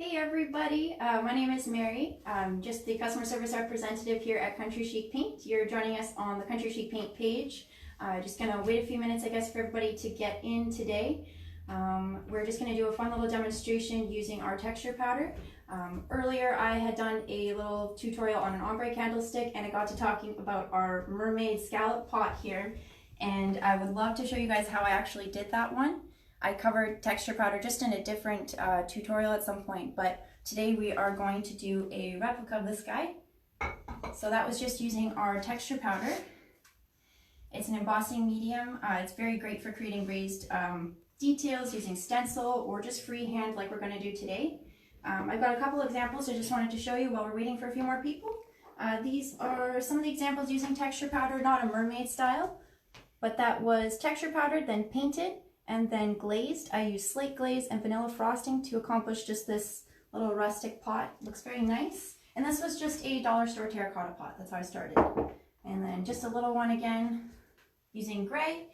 Hey everybody, my name is Mary. I'm just the customer service representative here at Country Chic Paint. You're joining us on the Country Chic Paint page. Just gonna wait a few minutes, I guess, for everybody to get in today. We're just gonna do a fun little demonstration using our texture powder. Earlier I had done a little tutorial on an ombre candlestick and I got to talking about our Mermaid scallop pot here, and I would love to show you guys how I actually did that one. I covered texture powder just in a different tutorial at some point, but today we are going to do a replica of this guy. So that was just using our texture powder. It's an embossing medium. It's very great for creating raised details using stencil or just freehand like we're going to do today. I've got a couple examples I just wanted to show you while we're waiting for a few more people. These are some of the examples using texture powder, not a mermaid style, but that was texture powdered, then painted, and then glazed. I used slate glaze and vanilla frosting to accomplish just this little rustic pot. Looks very nice. And this was just a dollar store terracotta pot. That's how I started. And then just a little one again using gray.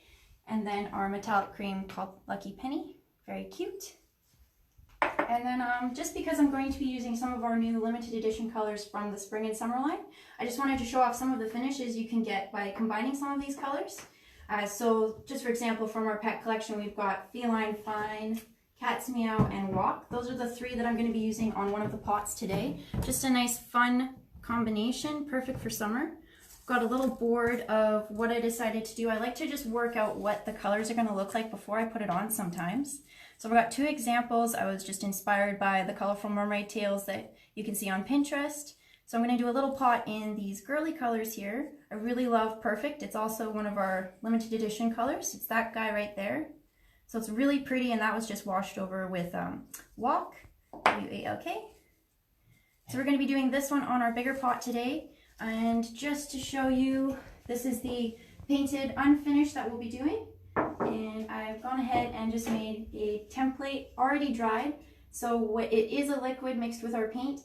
And then our metallic cream called Lucky Penny. Very cute. And then just because I'm going to be using some of our new limited edition colors from the spring and summer line, I just wanted to show off some of the finishes you can get by combining some of these colors. So just for example, from our pet collection, we've got Feline, Fine, Cat's Meow, and Walk. Those are the three that I'm going to be using on one of the pots today. Just a nice fun combination, perfect for summer. Got a little board of what I decided to do. I like to just work out what the colors are going to look like before I put it on sometimes. So we've got two examples. I was just inspired by the colorful mermaid tails that you can see on Pinterest. So I'm going to do a little pot in these girly colors here. I really love Perfect. It's also one of our limited edition colors. It's that guy right there. So it's really pretty, and that was just washed over with Walk, W-A-L-K. So we're going to be doing this one on our bigger pot today. And just to show you, this is the painted unfinished that we'll be doing. And I've gone ahead and just made a template already dried. So it is a liquid mixed with our paint,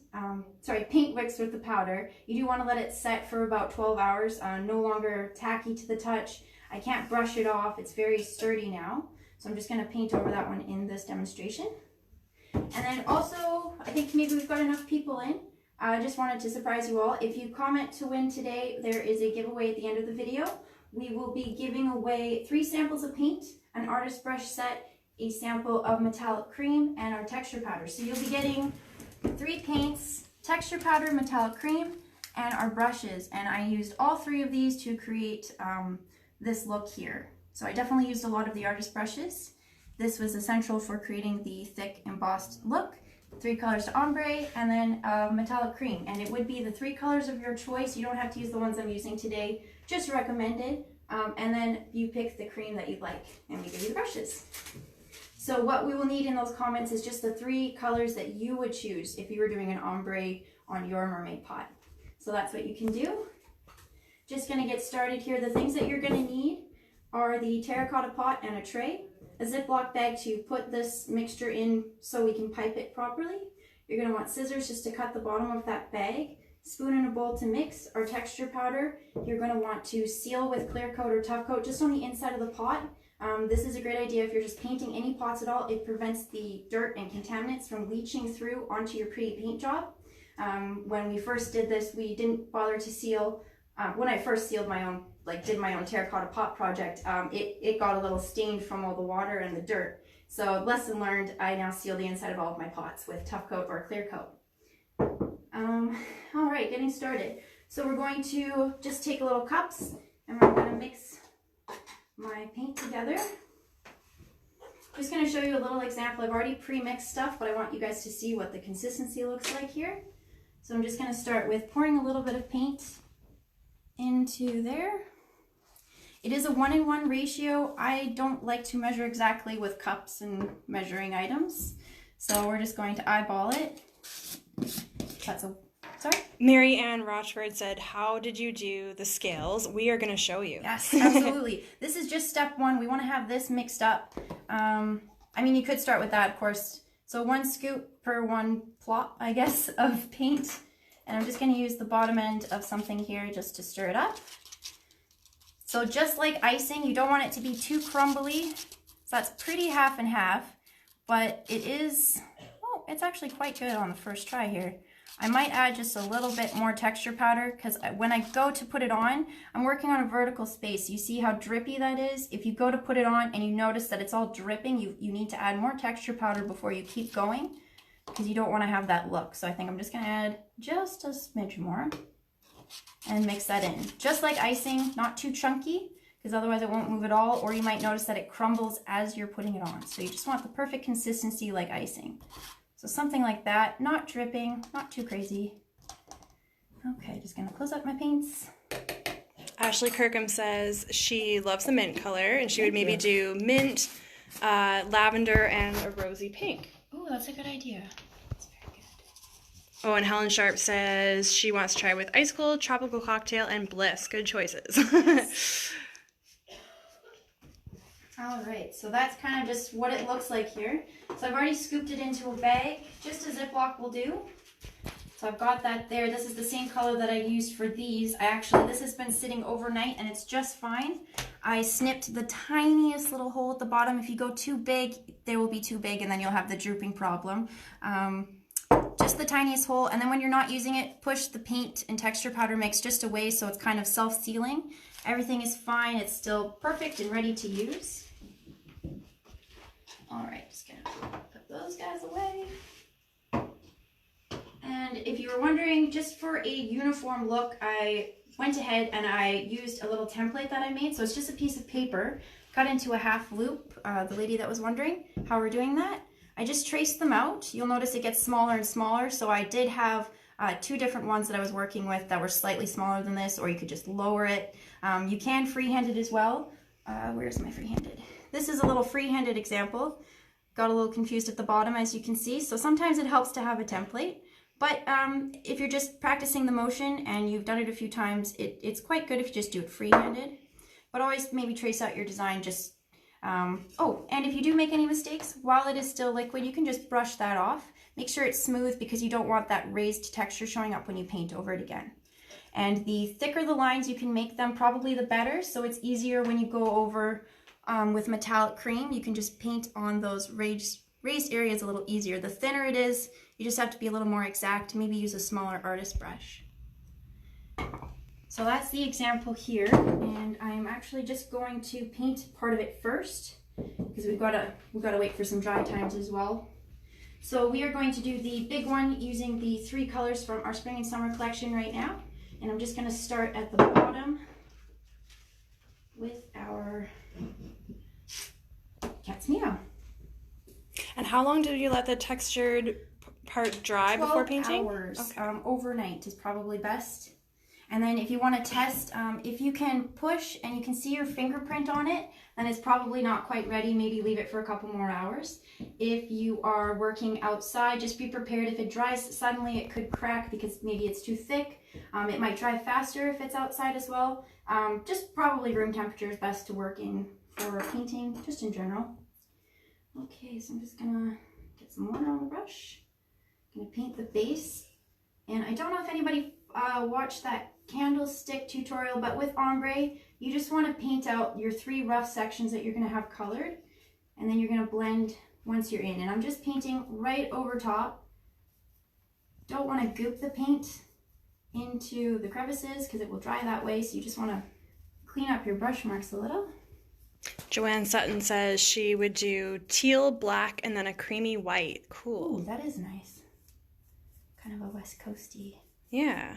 paint mixed with the powder. You do want to let it set for about 12 hours, no longer tacky to the touch. I can't brush it off, it's very sturdy now. So I'm just going to paint over that one in this demonstration. And then also, I think maybe we've got enough people in. I just wanted to surprise you all. If you comment to win today, there is a giveaway at the end of the video. We will be giving away 3 samples of paint, an artist brush set, a sample of metallic cream, and our texture powder. So you'll be getting 3 paints, texture powder, metallic cream, and our brushes. And I used all 3 of these to create this look here. So I definitely used a lot of the artist brushes. This was essential for creating the thick embossed look. 3 colors to ombre, and then metallic cream. And it would be the 3 colors of your choice. You don't have to use the ones I'm using today, just recommended. And then you pick the cream that you'd like, and we give you the brushes. So what we will need in those comments is just the 3 colors that you would choose if you were doing an ombre on your mermaid pot. So that's what you can do. Just going to get started here. The things that you're going to need are the terracotta pot and a tray, a Ziploc bag to put this mixture in so we can pipe it properly. You're going to want scissors just to cut the bottom of that bag, spoon and a bowl to mix our texture powder. You're going to want to seal with clear coat or tough coat just on the inside of the pot. This is a great idea if you're just painting any pots at all. It prevents the dirt and contaminants from leaching through onto your pretty paint job. When we first did this, we didn't bother to seal. When I first sealed my own, did my own terracotta pot project, it got a little stained from all the water and the dirt. So lesson learned, I now seal the inside of all of my pots with tough coat or clear coat. All right, getting started. So we're going to just take little cups and we're going to mix my paint together. Just going to show you a little example. I've already pre-mixed stuff, but I want you guys to see what the consistency looks like here. So I'm just going to start with pouring a little bit of paint into there. It is a 1:1 ratio. I don't like to measure exactly with cups and measuring items, so we're just going to eyeball it. Sorry? Mary Ann Rochford said, how did you do the scales? We are going to show you. Yes, absolutely. This is just step 1. We want to have this mixed up. I mean, you could start with that, of course. So 1 scoop per 1 plop, I guess, of paint. And I'm just going to use the bottom end of something here just to stir it up. So just like icing, you don't want it to be too crumbly. So that's pretty half and half, but it is it's actually quite good on the first try here. I might add just a little bit more texture powder because when I go to put it on, I'm working on a vertical space. You see how drippy that is? If you go to put it on and you notice that it's all dripping, you need to add more texture powder before you keep going because you don't want to have that look. So I think I'm just going to add just a smidge more and mix that in. Just like icing, not too chunky because otherwise it won't move at all, or you might notice that it crumbles as you're putting it on. So you just want the perfect consistency like icing. So something like that, not dripping, not too crazy. Okay, just gonna close up my paints. Ashley Kirkham says she loves the mint color and she would maybe do mint, lavender, and a rosy pink. Oh, that's a good idea. That's very good. Oh, and Helen Sharp says she wants to try with ice cold, tropical cocktail, and bliss. Good choices. All right, so that's kind of just what it looks like here. So I've already scooped it into a bag. Just a Ziploc will do. So I've got that there. This is the same color that I used for these. This has been sitting overnight and it's just fine. I snipped the tiniest little hole at the bottom. If you go too big, they will be too big and then you'll have the drooping problem. Just the tiniest hole, and then when you're not using it, push the paint and texture powder mix just away so it's kind of self-sealing. Everything is fine. It's still perfect and ready to use. All right, just gonna put those guys away. And if you were wondering, just for a uniform look, I went ahead and I used a little template that I made. So it's just a piece of paper cut into a half loop. The lady that was wondering how we're doing that, I just traced them out. You'll notice it gets smaller and smaller. So I did have two different ones that I was working with that were slightly smaller than this, or you could just lower it. You can freehand it as well. Where's my freehanded? This is a little freehanded example. Got a little confused at the bottom, as you can see. So sometimes it helps to have a template. But if you're just practicing the motion and you've done it a few times, it's quite good if you just do it freehanded. But always maybe trace out your design just... oh, and if you do make any mistakes, while it is still liquid, you can just brush that off. Make sure it's smooth because you don't want that raised texture showing up when you paint over it again. And the thicker the lines you can make them, probably the better. So it's easier when you go over with metallic cream. You can just paint on those raised areas a little easier. The thinner it is, you just have to be a little more exact. Maybe use a smaller artist brush. So that's the example here, and I'm actually just going to paint part of it first because we've got to wait for some dry times as well. So we are going to do the big one using the 3 colors from our spring and summer collection right now, and I'm just going to start at the bottom with our cat's meow. And how long did you let the textured part dry before painting? 12 hours. Okay. Overnight is probably best. And then if you want to test, if you can push and you can see your fingerprint on it, then it's probably not quite ready. Maybe leave it for a couple more hours. If you are working outside, just be prepared. If it dries suddenly, it could crack because maybe it's too thick. It might dry faster if it's outside as well. Just probably room temperature is best to work in for painting, just in general. Okay, so I'm just gonna get some water on the brush. I'm gonna paint the base. And I don't know if anybody watched that candlestick tutorial, but with Ombre, you just want to paint out your 3 rough sections that you're going to have colored, and then you're going to blend once you're in. And I'm just painting right over top. Don't want to goop the paint into the crevices because it will dry that way, so you just want to clean up your brush marks a little. Joanne Sutton says she would do teal, black, and then a creamy white. Cool. Ooh, that is nice. Kind of a West Coasty. Yeah.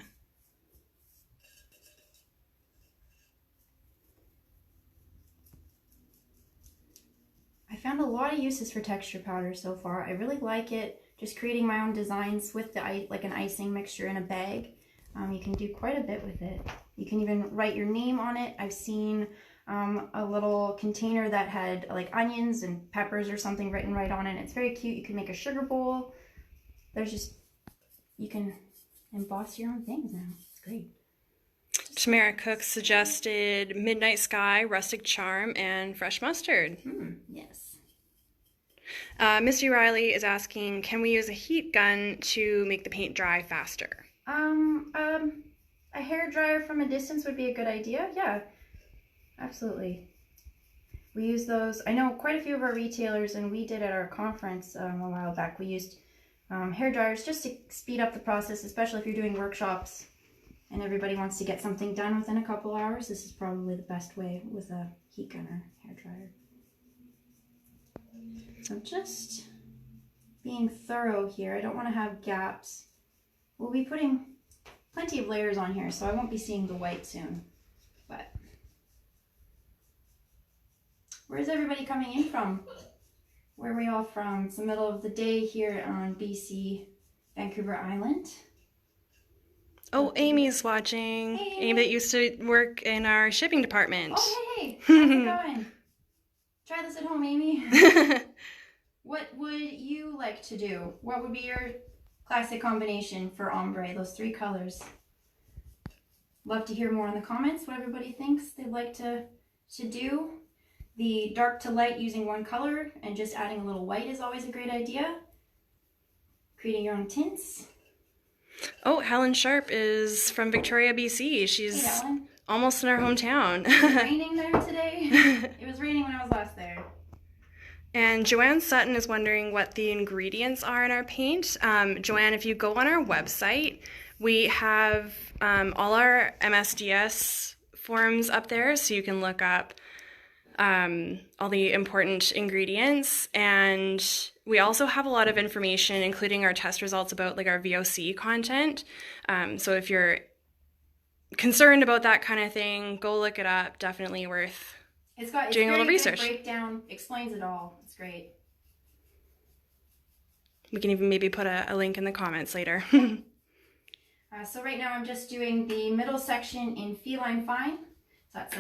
I found a lot of uses for texture powder so far. I really like it. Just creating my own designs with the like an icing mixture in a bag. You can do quite a bit with it. You can even write your name on it. I've seen a little container that had like onions and peppers or something written right on it. It's very cute. You can make a sugar bowl. There's just, you can emboss your own things now. It's great. Tamara Cook suggested Midnight Sky, Rustic Charm, and Fresh Mustard. Yes. Misty Riley is asking, can we use a heat gun to make the paint dry faster? A hair dryer from a distance would be a good idea. Yeah, absolutely. We use those. I know quite a few of our retailers, and we did at our conference a while back. We used hair dryers just to speed up the process, especially if you're doing workshops and everybody wants to get something done within a couple hours. This is probably the best way with a heat gunner hair dryer. So just being thorough here. I don't want to have gaps. We'll be putting plenty of layers on here, so I won't be seeing the white soon. But where's everybody coming in from? Where are we all from? It's the middle of the day here on BC, Vancouver Island. Oh, Amy's watching. Hey, Amy that used to work in our shipping department. Oh, hey. How's it going? Try this at home, Amy. What would you like to do? What would be your classic combination for ombre, those 3 colors? Love to hear more in the comments what everybody thinks they'd like to do. The dark to light using 1 color and just adding a little white is always a great idea. Creating your own tints. Oh, Helen Sharp is from Victoria, BC. She's almost in our hometown. Is it raining there today? It was raining when I was last there. And Joanne Sutton is wondering what the ingredients are in our paint. Joanne, if you go on our website, we have all our MSDS forms up there, so you can look up all the important ingredients, and we also have a lot of information, including our test results about like our VOC content. So if you're concerned about that kind of thing, go look it up. Definitely worth doing a little research. Breakdown explains it all. It's great. We can even maybe put a link in the comments later. So right now I'm just doing the middle section in Feline Fine. So that's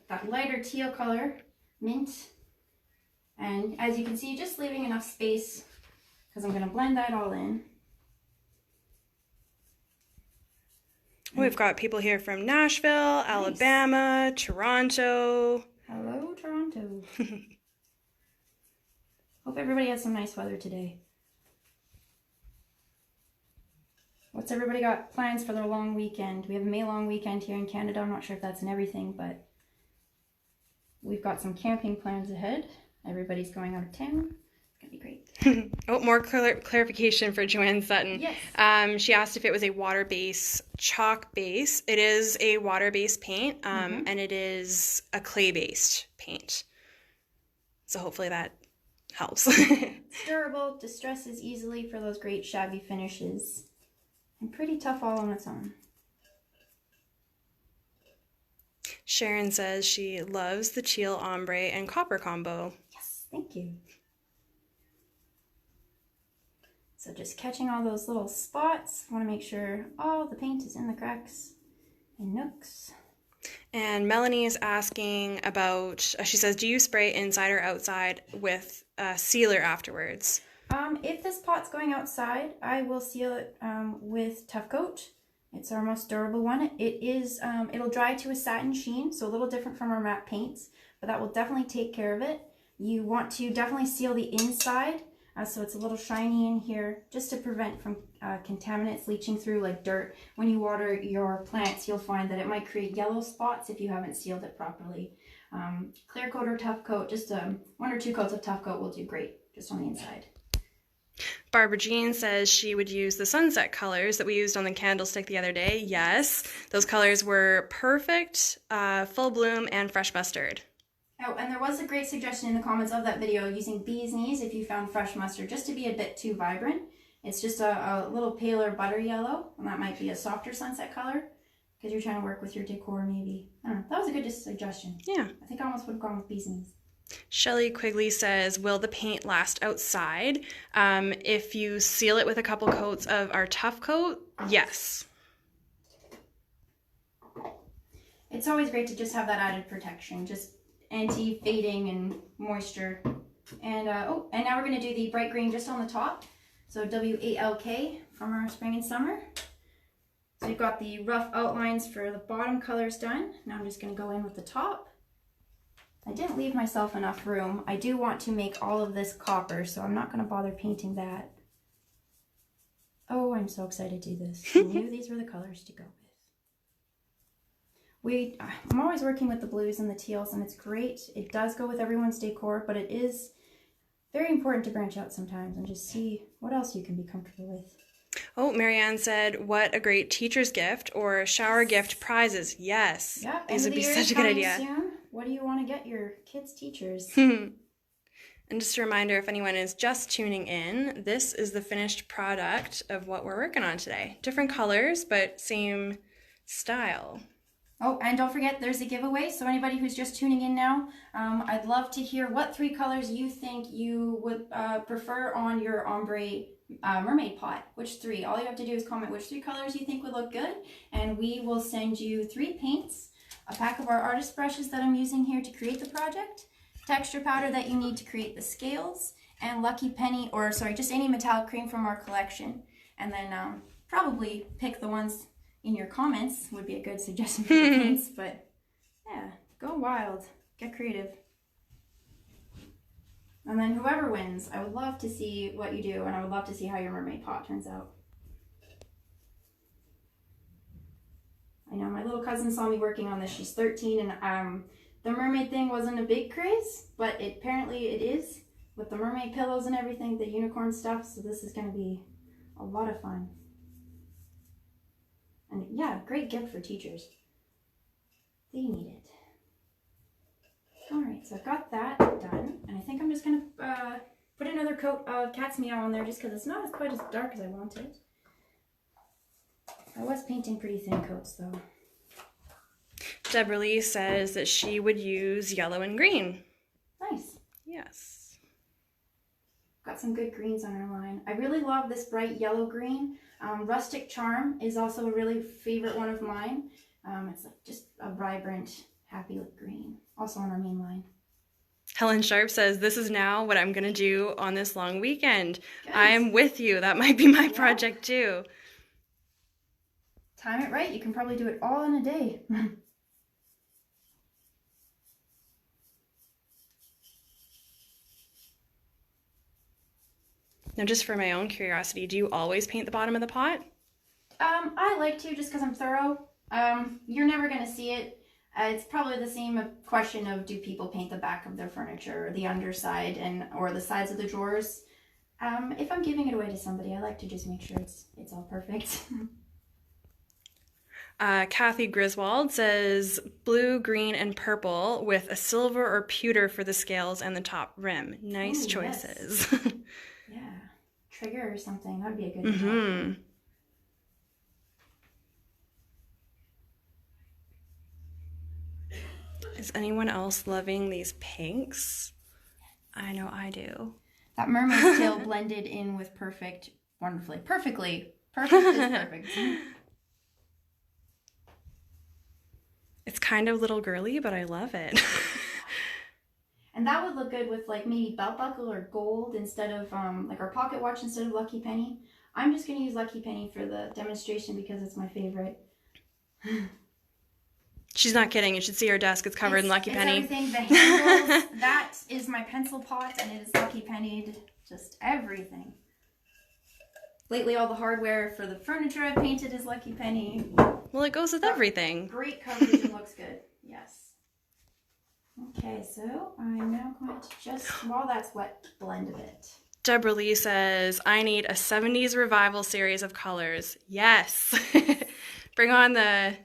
that lighter teal color, mint. And as you can see, just leaving enough space because I'm going to blend that all in. We've got people here from Nashville, Alabama, Toronto. Hello, Toronto. Hope everybody has some nice weather today. What's everybody got plans for their long weekend? We have a May long weekend here in Canada. I'm not sure if that's in everything, but we've got some camping plans ahead. Everybody's going out of town. It's going to be great. Oh, more clarification for Joanne Sutton. Yes. She asked if it was a water-based chalk base. It is a water-based paint, and it is a clay-based paint. So hopefully that helps. It's durable, distresses easily for those great shabby finishes, and pretty tough all on its own. Sharon says she loves the teal ombre and copper combo. Yes, thank you. So just catching all those little spots. I want to make sure all the paint is in the cracks and nooks. And Melanie is asking about, she says, do you spray inside or outside with a sealer afterwards? If this pot's going outside, I will seal it with Tough Coat. It's our most durable one. It'll dry to a satin sheen, so a little different from our matte paints, but that will definitely take care of it. You want to definitely seal the inside, so it's a little shiny in here, just to prevent from contaminants leaching through like dirt. When you water your plants, you'll find that it might create yellow spots if you haven't sealed it properly. Clear coat or Tough Coat, just 1 or 2 coats of Tough Coat will do great, just on the inside. Barbara Jean says she would use the sunset colors that we used on the candlestick the other day. Yes, those colors were perfect, full bloom, and fresh mustard. Oh, and there was a great suggestion in the comments of that video using bee's knees if you found fresh mustard, just to be a bit too vibrant. It's just a little paler butter yellow, and that might be a softer sunset color because you're trying to work with your decor maybe. I don't know, that was a good suggestion. Yeah. I think I almost would have gone with bee's knees. Shelley Quigley says, will the paint last outside? If you seal it with a couple coats of our Tough Coat, yes. It's always great to just have that added protection, just anti-fading and moisture. And and now we're going to do the bright green just on the top. So WALK from our spring and summer. So we've got the rough outlines for the bottom colors done. Now I'm just going to go in with the top. I didn't leave myself enough room. I do want to make all of this copper, so I'm not going to bother painting that. Oh, I'm so excited to do this. I knew these were the colors to go with. I'm always working with the blues and the teals, and it's great. It does go with everyone's decor, but it is very important to branch out sometimes and just see what else you can be comfortable with. Oh, Marianne said, what a great teacher's gift or shower gift prizes. Yes. Yeah, these would be such a good idea. Soon. What do you want to get your kids' teachers? And just a reminder, if anyone is just tuning in, this is the finished product of what we're working on today. Different colors, but same style. Oh, and don't forget, there's a giveaway. So anybody who's just tuning in now, I'd love to hear what 3 colors you think you would prefer on your Ombre mermaid pot. Which 3? All you have to do is comment which 3 colors you think would look good, and we will send you 3 paints, a pack of our artist brushes that I'm using here to create the project, texture powder that you need to create the scales, and Lucky Penny, or sorry, just any metallic cream from our collection. And then probably pick the ones in your comments would be a good suggestion for the paints, but yeah, go wild, get creative. And then whoever wins, I would love to see what you do, and I would love to see how your mermaid pot turns out. I know my little cousin saw me working on this. She's 13, and the mermaid thing wasn't a big craze, but apparently it is, with the mermaid pillows and everything, the unicorn stuff, so this is going to be a lot of fun. And yeah, great gift for teachers. They need it. Alright, so I've got that done, and I think I'm just going to put another coat of Cat's Meow on there just because it's not quite as dark as I wanted. I was painting pretty thin coats though. Deborah Lee says that she would use yellow and green. Nice. Yes. Got some good greens on our line. I really love this bright yellow green. Rustic Charm is also a really favorite one of mine. It's like just a vibrant, happy green. Also on our main line. Helen Sharp says, this is now what I'm going to do on this long weekend. Good. I am with you. That might be my project too. Time it right. You can probably do it all in a day. Now, just for my own curiosity, do you always paint the bottom of the pot? I like to just because I'm thorough. You're never going to see it. It's probably the same question of do people paint the back of their furniture or the underside or the sides of the drawers. If I'm giving it away to somebody, I like to just make sure it's all perfect. Kathy Griswold says blue, green, and purple with a silver or pewter for the scales and the top rim. Nice choices. Yes. Yeah. Trigger or something. That would be a good one. Is anyone else loving these pinks? I know I do. That mermaid's tail blended in with wonderfully. Perfect is perfect. It's kind of little girly, but I love it. And that would look good with like maybe belt buckle or gold instead of like our pocket watch instead of Lucky Penny. I'm just going to use Lucky Penny for the demonstration because it's my favorite. She's not kidding. You should see her desk. It's covered in Lucky Penny. Everything. The handles, that is my pencil pot, and it is Lucky Pennied. Just everything. Lately, all the hardware for the furniture I've painted is Lucky Penny. Well, it goes with everything. Great coverage and looks good. Yes. Okay, so I'm now going to just, while that's wet, blend a bit. Deborah Lee says, I need a 70s revival series of colors. Yes. Bring on the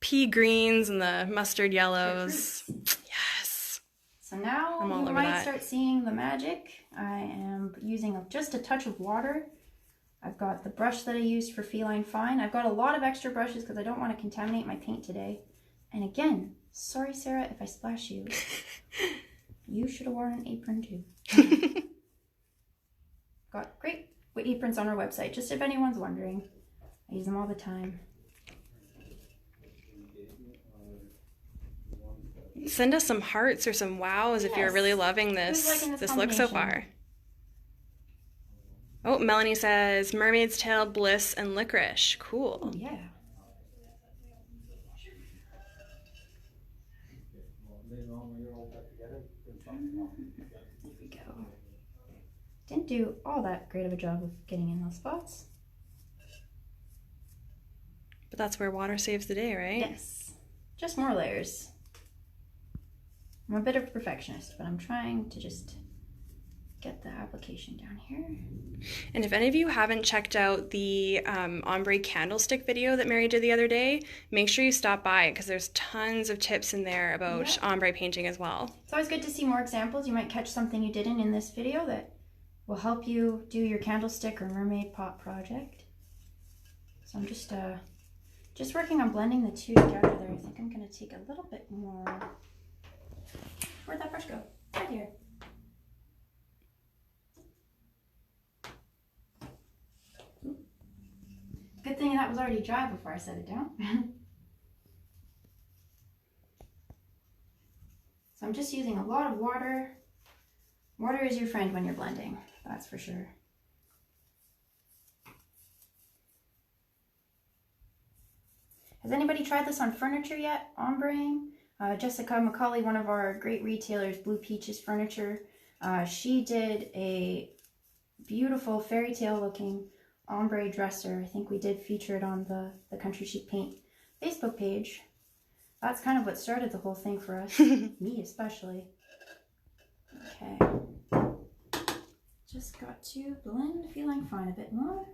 pea greens and the mustard yellows. Yes. So now you might start seeing the magic. I am using just a touch of water. I've got the brush that I used for Feline Fine. I've got a lot of extra brushes because I don't want to contaminate my paint today. And again, sorry Sarah if I splash you. You should have worn an apron too. Got great aprons on our website, just if anyone's wondering. I use them all the time. Send us some hearts or some wows if you're really loving this look so far. Oh, Melanie says, Mermaid's Tail, Bliss, and Licorice. Cool. Oh, yeah. There we go. Didn't do all that great of a job of getting in those spots. But that's where water saves the day, right? Yes. Just more layers. I'm a bit of a perfectionist, but I'm trying to just get the application down here. And if any of you haven't checked out the Ombre candlestick video that Mary did the other day, make sure you stop by because there's tons of tips in there about ombre painting as well. It's always good to see more examples. You might catch something you didn't in this video that will help you do your candlestick or mermaid pot project. So I'm just working on blending the two together there. I think I'm going to take a little bit more. Where'd that brush go? Right here. Good thing that was already dry before I set it down. So I'm just using a lot of water. Water is your friend when you're blending, that's for sure. Has anybody tried this on furniture yet? Ombreing? Jessica Macaulay, one of our great retailers, Blue Peaches Furniture, she did a beautiful fairy tale looking ombre dresser. I think we did feature it on the Country Chic Paint Facebook page. That's kind of what started the whole thing for us, me especially. Okay, just got to blend, feeling fine a bit more.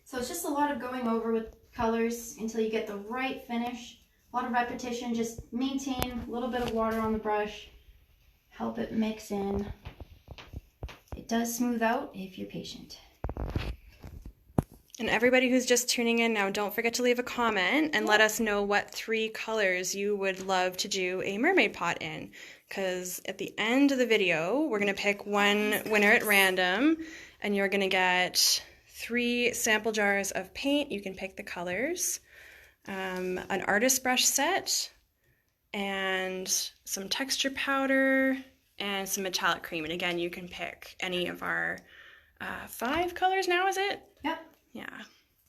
So it's just a lot of going over with colors until you get the right finish. A lot of repetition, just maintain a little bit of water on the brush, help it mix in. It does smooth out if you're patient. And everybody who's just tuning in now, don't forget to leave a comment and let us know what 3 colors you would love to do a mermaid pot in. Because at the end of the video, we're going to pick one winner at random, and you're going to get 3 sample jars of paint. You can pick the colors, an artist brush set, and some texture powder, and some metallic cream. And again, you can pick any of our 5 colors now, is it? Yep. Yeah.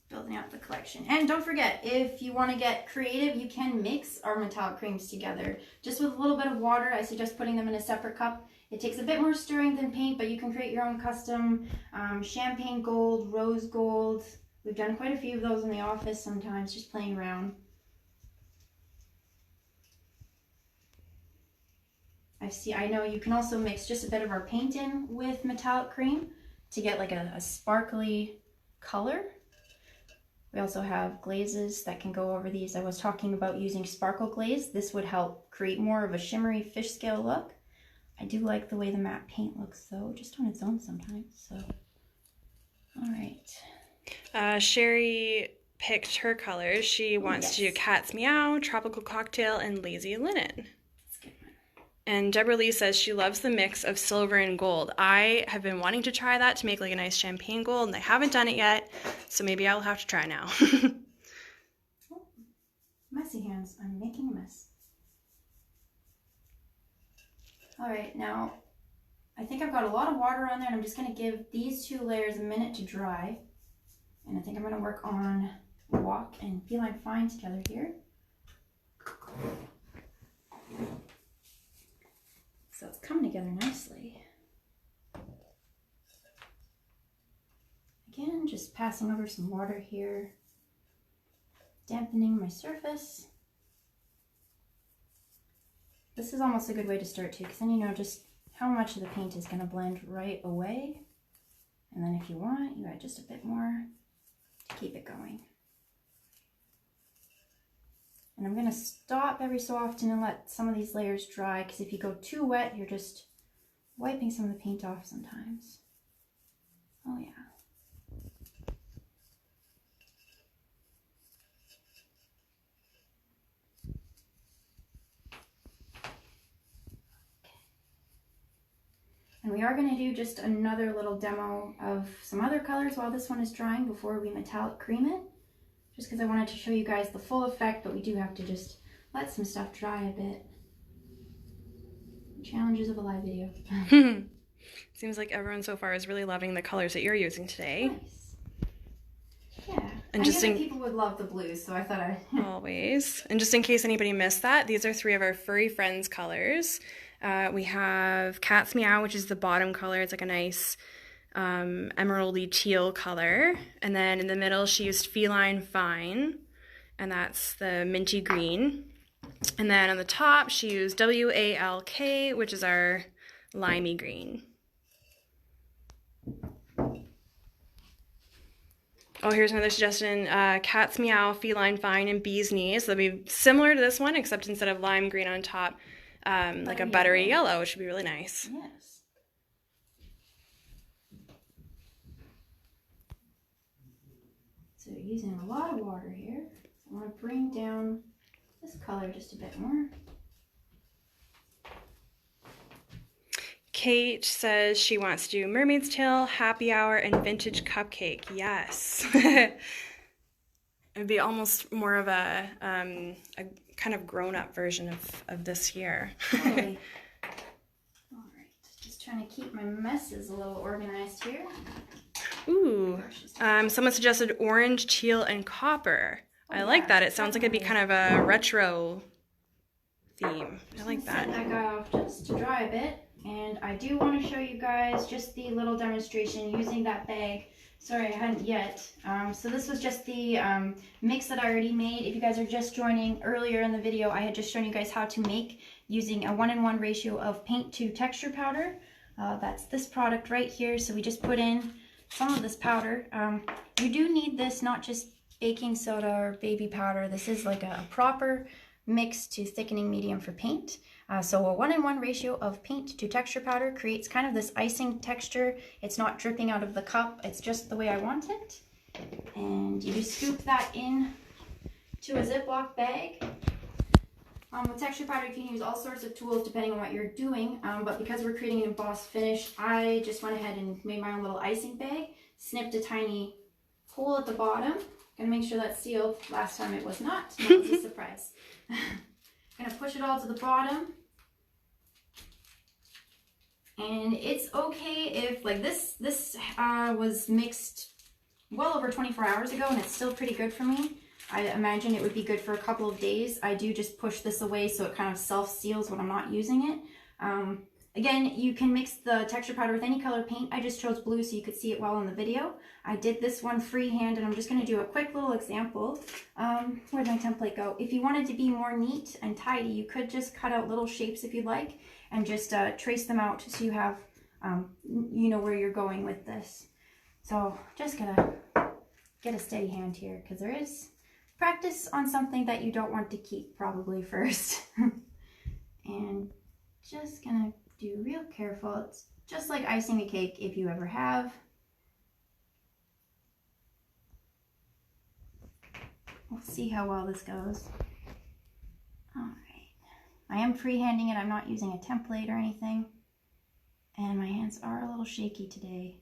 Building out the collection. And don't forget, if you want to get creative, you can mix our metallic creams together. Just with a little bit of water, I suggest putting them in a separate cup. It takes a bit more stirring than paint, but you can create your own custom champagne gold, rose gold. We've done quite a few of those in the office sometimes, just playing around. I know you can also mix just a bit of our paint in with metallic cream to get like a sparkly color. We also have glazes that can go over these. I was talking about using sparkle glaze. This would help create more of a shimmery fish scale look. I do like the way the matte paint looks though, just on its own sometimes, so. All right. Sherry picked her colors. She wants to do Cat's Meow, Tropical Cocktail, and Lazy Linen. That's a good one. And Deborah Lee says she loves the mix of silver and gold. I have been wanting to try that to make like a nice champagne gold, and I haven't done it yet, so maybe I'll have to try now. Oh, messy hands. I'm making a mess. All right, now I think I've got a lot of water on there, and I'm just going to give these 2 layers a minute to dry. And I think I'm going to work on Walk and Feeling Fine together here. So it's coming together nicely. Again, just passing over some water here, dampening my surface. This is almost a good way to start too, because then you know just how much of the paint is going to blend right away. And then if you want, you add just a bit more to keep it going. And I'm going to stop every so often and let some of these layers dry, because if you go too wet, you're just wiping some of the paint off sometimes. Oh yeah. And we are going to do just another little demo of some other colors while this one is drying before we metallic cream it. Just because I wanted to show you guys the full effect, but we do have to just let some stuff dry a bit. Challenges of a live video. Seems like everyone so far is really loving the colors that you're using today. Nice. Yeah. And I just knew that people would love the blues, so I thought I'd... Always. And just in case anybody missed that, these are 3 of our Furry Friends colors. We have Cat's Meow, which is the bottom color. It's like a nice emeraldy teal color. And then in the middle, she used Feline Fine, and that's the minty green. And then on the top, she used WALK, which is our limey green. Oh, here's another suggestion. Cat's Meow, Feline Fine, and Bee's Knees. So they'll be similar to this one, except instead of lime green on top, like a buttery yellow, which would be really nice. Yes. So using a lot of water here. I want to bring down this color just a bit more. Kate says she wants to do Mermaid's Tail, Happy Hour, and Vintage Cupcake. Yes. It'd be almost more of a kind of grown-up version of this year. Totally. All right, just trying to keep my messes a little organized here. Ooh, someone suggested orange, teal, and copper. I like that. It sounds like it'd be kind of a retro theme. I like that. Set that guy off just to dry a bit. And I do want to show you guys just the little demonstration using that bag. Sorry, I hadn't yet. So this was just the mix that I already made. If you guys are just joining, earlier in the video, I had just shown you guys how to make using a 1:1 ratio of paint to texture powder. That's this product right here. So we just put in some of this powder. You do need this, not just baking soda or baby powder. This is like a proper mix to thickening medium for paint. So a 1:1 ratio of paint to texture powder creates kind of this icing texture. It's not dripping out of the cup. It's just the way I want it. And you just scoop that in to a Ziploc bag. With texture powder, you can use all sorts of tools depending on what you're doing. But because we're creating an embossed finish, I just went ahead and made my own little icing bag. Snipped a tiny hole at the bottom. Gonna make sure that's sealed. Last time it was not. That was a surprise. Gonna push it all to the bottom. And it's okay if, like, this was mixed well over 24 hours ago and it's still pretty good for me. I imagine it would be good for a couple of days. I do just push this away so it kind of self-seals when I'm not using it. Again, you can mix the texture powder with any color paint. I just chose blue so you could see it well in the video. I did this one freehand and I'm just going to do a quick little example. Where'd my template go? If you wanted to be more neat and tidy, you could just cut out little shapes if you'd like and just trace them out so you have, you know where you're going with this. So just gonna get a steady hand here because there is practice on something that you don't want to keep probably first. And just gonna do real careful. It's just like icing a cake if you ever have. We'll see how well this goes. All right. I am freehanding it. I'm not using a template or anything. And my hands are a little shaky today.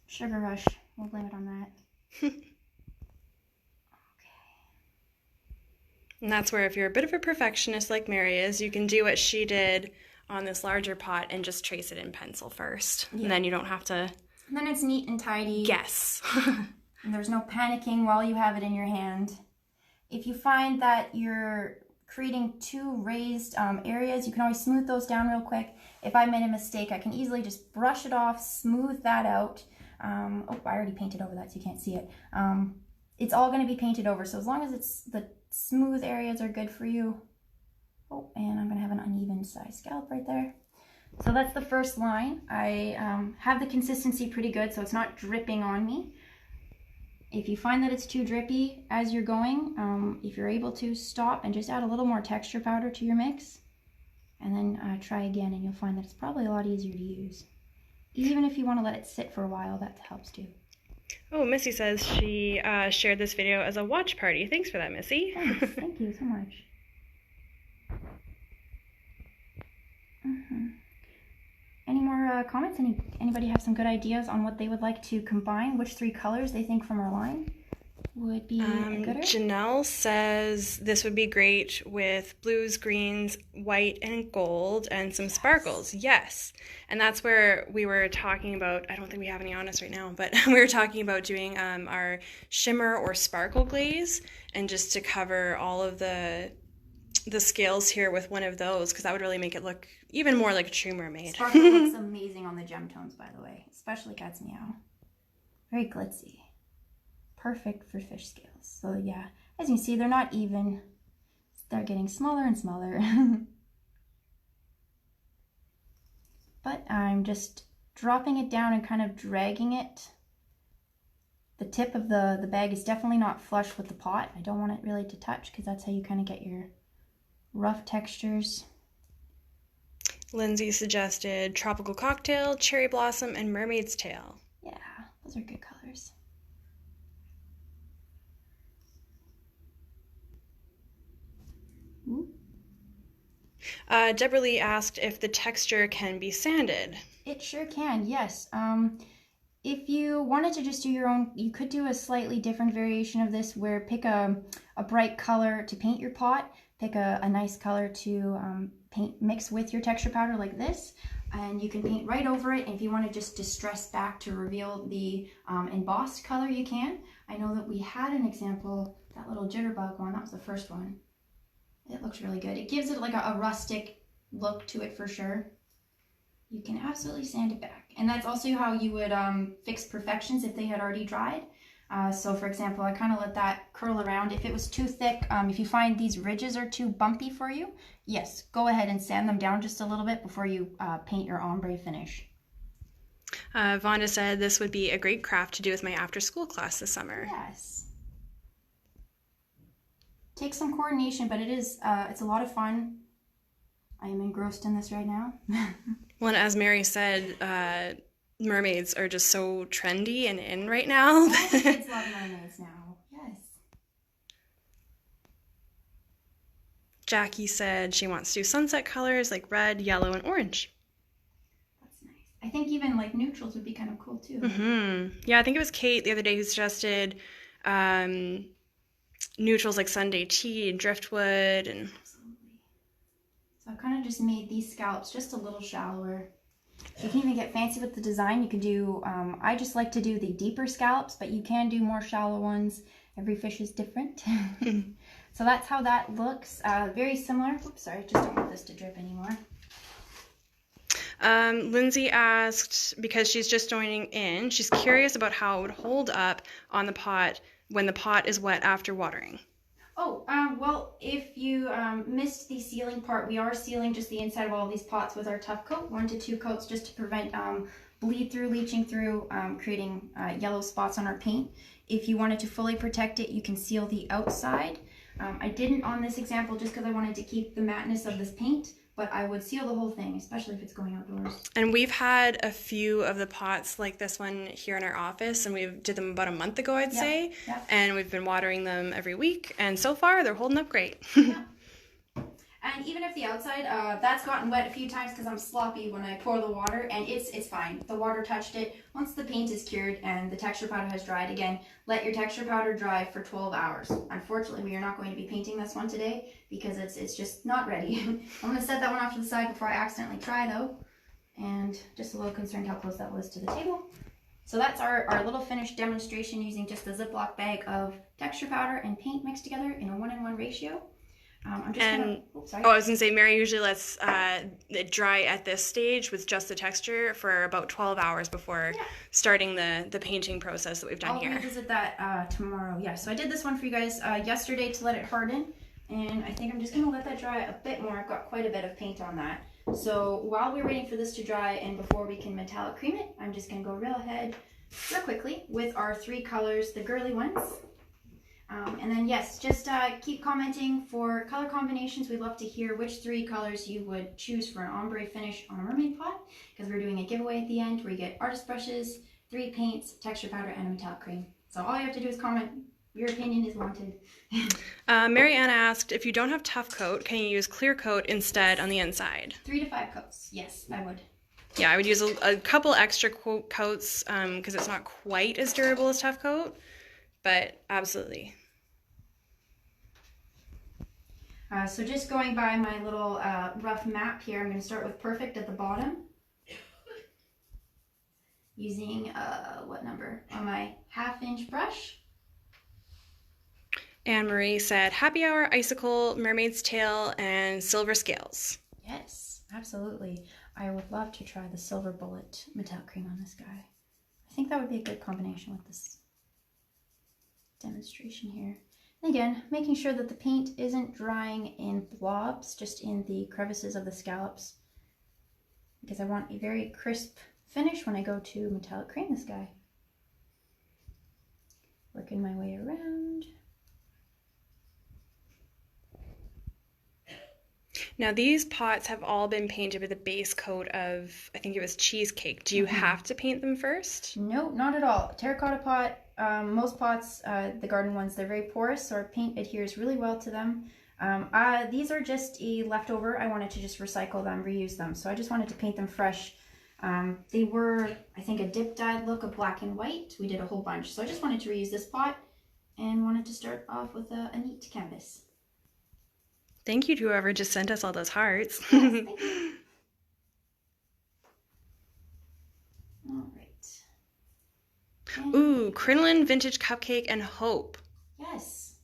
Sugar rush. We'll blame it on that. Okay. And that's where if you're a bit of a perfectionist like Mary is, you can do what she did on this larger pot and just trace it in pencil first. Yeah. And then you don't have to... And then it's neat and tidy. Guess. And there's no panicking while you have it in your hand. If you find that you're creating too raised areas, you can always smooth those down real quick. If I made a mistake, I can easily just brush it off, smooth that out. Oh, I already painted over that so you can't see it. It's all going to be painted over, so as long as it's the smooth areas are good for you. Oh, and I'm going to have an uneven size scallop right there. So that's the first line. I have the consistency pretty good, so it's not dripping on me. If you find that it's too drippy as you're going, if you're able to, stop and just add a little more texture powder to your mix. And then try again, and you'll find that it's probably a lot easier to use. Even if you want to let it sit for a while, that helps too. Oh, Missy says she shared this video as a watch party. Thanks for that, Missy. Thanks. Thank you so much. Any more comments? Anybody have some good ideas on what they would like to combine? Which 3 colors they think from our line would be gooder? Janelle says this would be great with blues, greens, white, and gold, and some sparkles. Yes. And that's where we were talking about, I don't think we have any on us right now, but we were talking about doing our shimmer or sparkle glaze, and just to cover all of the the scales here with one of those, because that would really make it look even more like a true mermaid. Sparkle looks amazing on the gem tones, by the way, especially Cat's Meow. Very glitzy. Perfect for fish scales. So yeah, as you can see, they're not even. They're getting smaller and smaller. But I'm just dropping it down and kind of dragging it. The tip of the bag is definitely not flush with the pot. I don't want it really to touch because that's how you kind of get your rough textures. Lindsay suggested Tropical Cocktail, Cherry Blossom, and Mermaid's Tail. Yeah, those are good colors. Ooh. Deborah Lee asked if the texture can be sanded. It sure can, yes. If you wanted to just do your own, you could do a slightly different variation of this where pick a bright color to paint your pot, pick a nice color to mix with your texture powder like this, and you can paint right over it. And if you want to just distress back to reveal the embossed color, you can. I know that we had an example, that little jitterbug one, that was the first one. It looks really good. It gives it like a rustic look to it for sure. You can absolutely sand it back. And that's also how you would fix perfections if they had already dried. So for example, I kind of let that curl around. If it was too thick, if you find these ridges are too bumpy for you, yes, go ahead and sand them down just a little bit before you paint your ombre finish. Vonda said this would be a great craft to do with my after-school class this summer. Yes. Takes some coordination, but it's a lot of fun. I am engrossed in this right now. Well, and as Mary said, mermaids are just so trendy and in right now. All the kids love mermaids now. Yes. Jackie said she wants to do sunset colors like red, yellow, and orange. That's nice. I think even like neutrals would be kind of cool too. Mm-hmm. Yeah, I think it was Kate the other day who suggested neutrals like Sunday tea and driftwood and. So I've kind of just made these scallops just a little shallower. You can even get fancy with the design. You can do, I just like to do the deeper scallops, but you can do more shallow ones. Every fish is different. So that's how that looks. Very similar. Oops, sorry, I just don't want this to drip anymore. Lindsay asked, because she's just joining in, she's curious about how it would hold up on the pot when the pot is wet after watering. Oh, well, if you missed the sealing part, we are sealing just the inside of all these pots with our tough coat, 1 to 2 coats, just to prevent bleed through, leaching through, creating yellow spots on our paint. If you wanted to fully protect it, you can seal the outside. I didn't on this example just because I wanted to keep the mateness of this paint, but I would seal the whole thing, especially if it's going outdoors. And we've had a few of the pots like this one here in our office, and we did them about a month ago, I'd say. Yep. And we've been watering them every week, and so far they're holding up great. Yeah. And even if the outside, that's gotten wet a few times because I'm sloppy when I pour the water, and it's fine. The water touched it. Once the paint is cured and the texture powder has dried, again, let your texture powder dry for 12 hours. Unfortunately, we are not going to be painting this one today because it's just not ready. I'm going to set that one off to the side before I accidentally try, though. And just a little concerned how close that was to the table. So that's our little finished demonstration using just a Ziploc bag of texture powder and paint mixed together in a 1:1 ratio. I'm just I was going to say, Mary usually lets it dry at this stage with just the texture for about 12 hours before starting the painting process that we've done here. I'll revisit that tomorrow. Yeah, so I did this one for you guys yesterday to let it harden, and I think I'm just going to let that dry a bit more. I've got quite a bit of paint on that. So while we're waiting for this to dry and before we can metallic cream it, I'm just going to go real quickly with our 3 colors, the girly ones. And then yes, just keep commenting for color combinations. We'd love to hear which 3 colors you would choose for an ombre finish on a mermaid pot, because we're doing a giveaway at the end where you get artist brushes, 3 paints, texture powder, and a metallic cream. So all you have to do is comment. Your opinion is wanted. Mary Ann asked, if you don't have tough coat, can you use clear coat instead on the inside? 3 to 5 coats. Yes, I would. Yeah, I would use a couple extra coats because it's not quite as durable as tough coat, but absolutely. So just going by my little rough map here, I'm going to start with perfect at the bottom. Using, what number? On my 1/2 inch brush. Anne Marie said, happy hour, icicle, mermaid's tail, and silver scales. Yes, absolutely. I would love to try the silver bullet metallic cream on this guy. I think that would be a good combination with this demonstration here. And again, making sure that the paint isn't drying in blobs, just in the crevices of the scallops, because I want a very crisp finish when I go to metallic cream this guy. Working my way around. Now these pots have all been painted with a base coat of, I think it was cheesecake. Do you have to paint them first? No, not at all. Terracotta pot, most pots, the garden ones, they're very porous, so our paint adheres really well to them. These are just a leftover. I wanted to just recycle them, reuse them. So I just wanted to paint them fresh. They were, I think, a dip dyed look of black and white. We did a whole bunch. So I just wanted to reuse this pot and wanted to start off with a neat canvas. Thank you to whoever just sent us all those hearts. Yes, thank you. All right. And Ooh, crinoline, vintage cupcake, and hope. yes.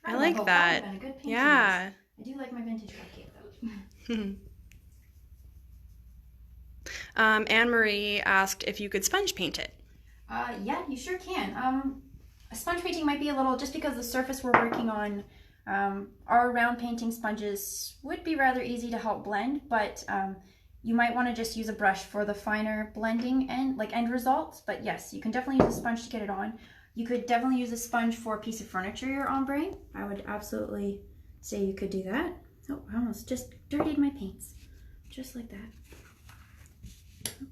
I like hope that. That would have been a good painting. Yeah. I do like my vintage cupcake though. Anne Marie asked if you could sponge paint it. Yeah, you sure can. A sponge painting might be a little, just because the surface we're working on, our round painting sponges would be rather easy to help blend, but you might want to just use a brush for the finer blending and end results. But yes, you can definitely use a sponge to get it on. You could definitely use a sponge for a piece of furniture you're ombre. I would absolutely say you could do that. Oh, I almost just dirtied my paints. Just like that.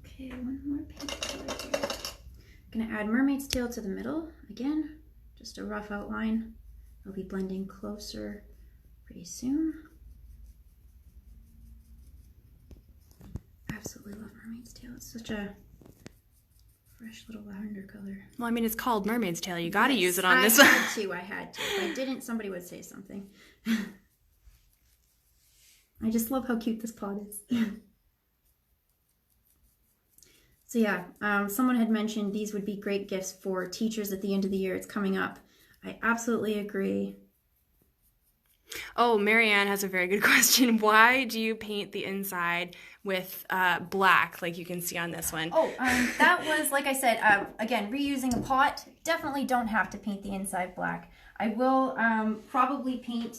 Okay, one more paint color here. I'm gonna add Mermaid's tail to the middle. Again, just a rough outline. I'll be blending closer pretty soon. Absolutely love Mermaid's tail. It's such a fresh little lavender color. Well, I mean, it's called Mermaid's Tail. You gotta use it on this I one. had to. If I didn't, somebody would say something. I just love how cute this pot is. So yeah, someone had mentioned these would be great gifts for teachers at the end of the year. It's coming up. I absolutely agree. Oh, Marianne has a very good question. Why do you paint the inside with black, like you can see on this one? Oh, that was, like I said, again, reusing a pot. Definitely don't have to paint the inside black. I will probably paint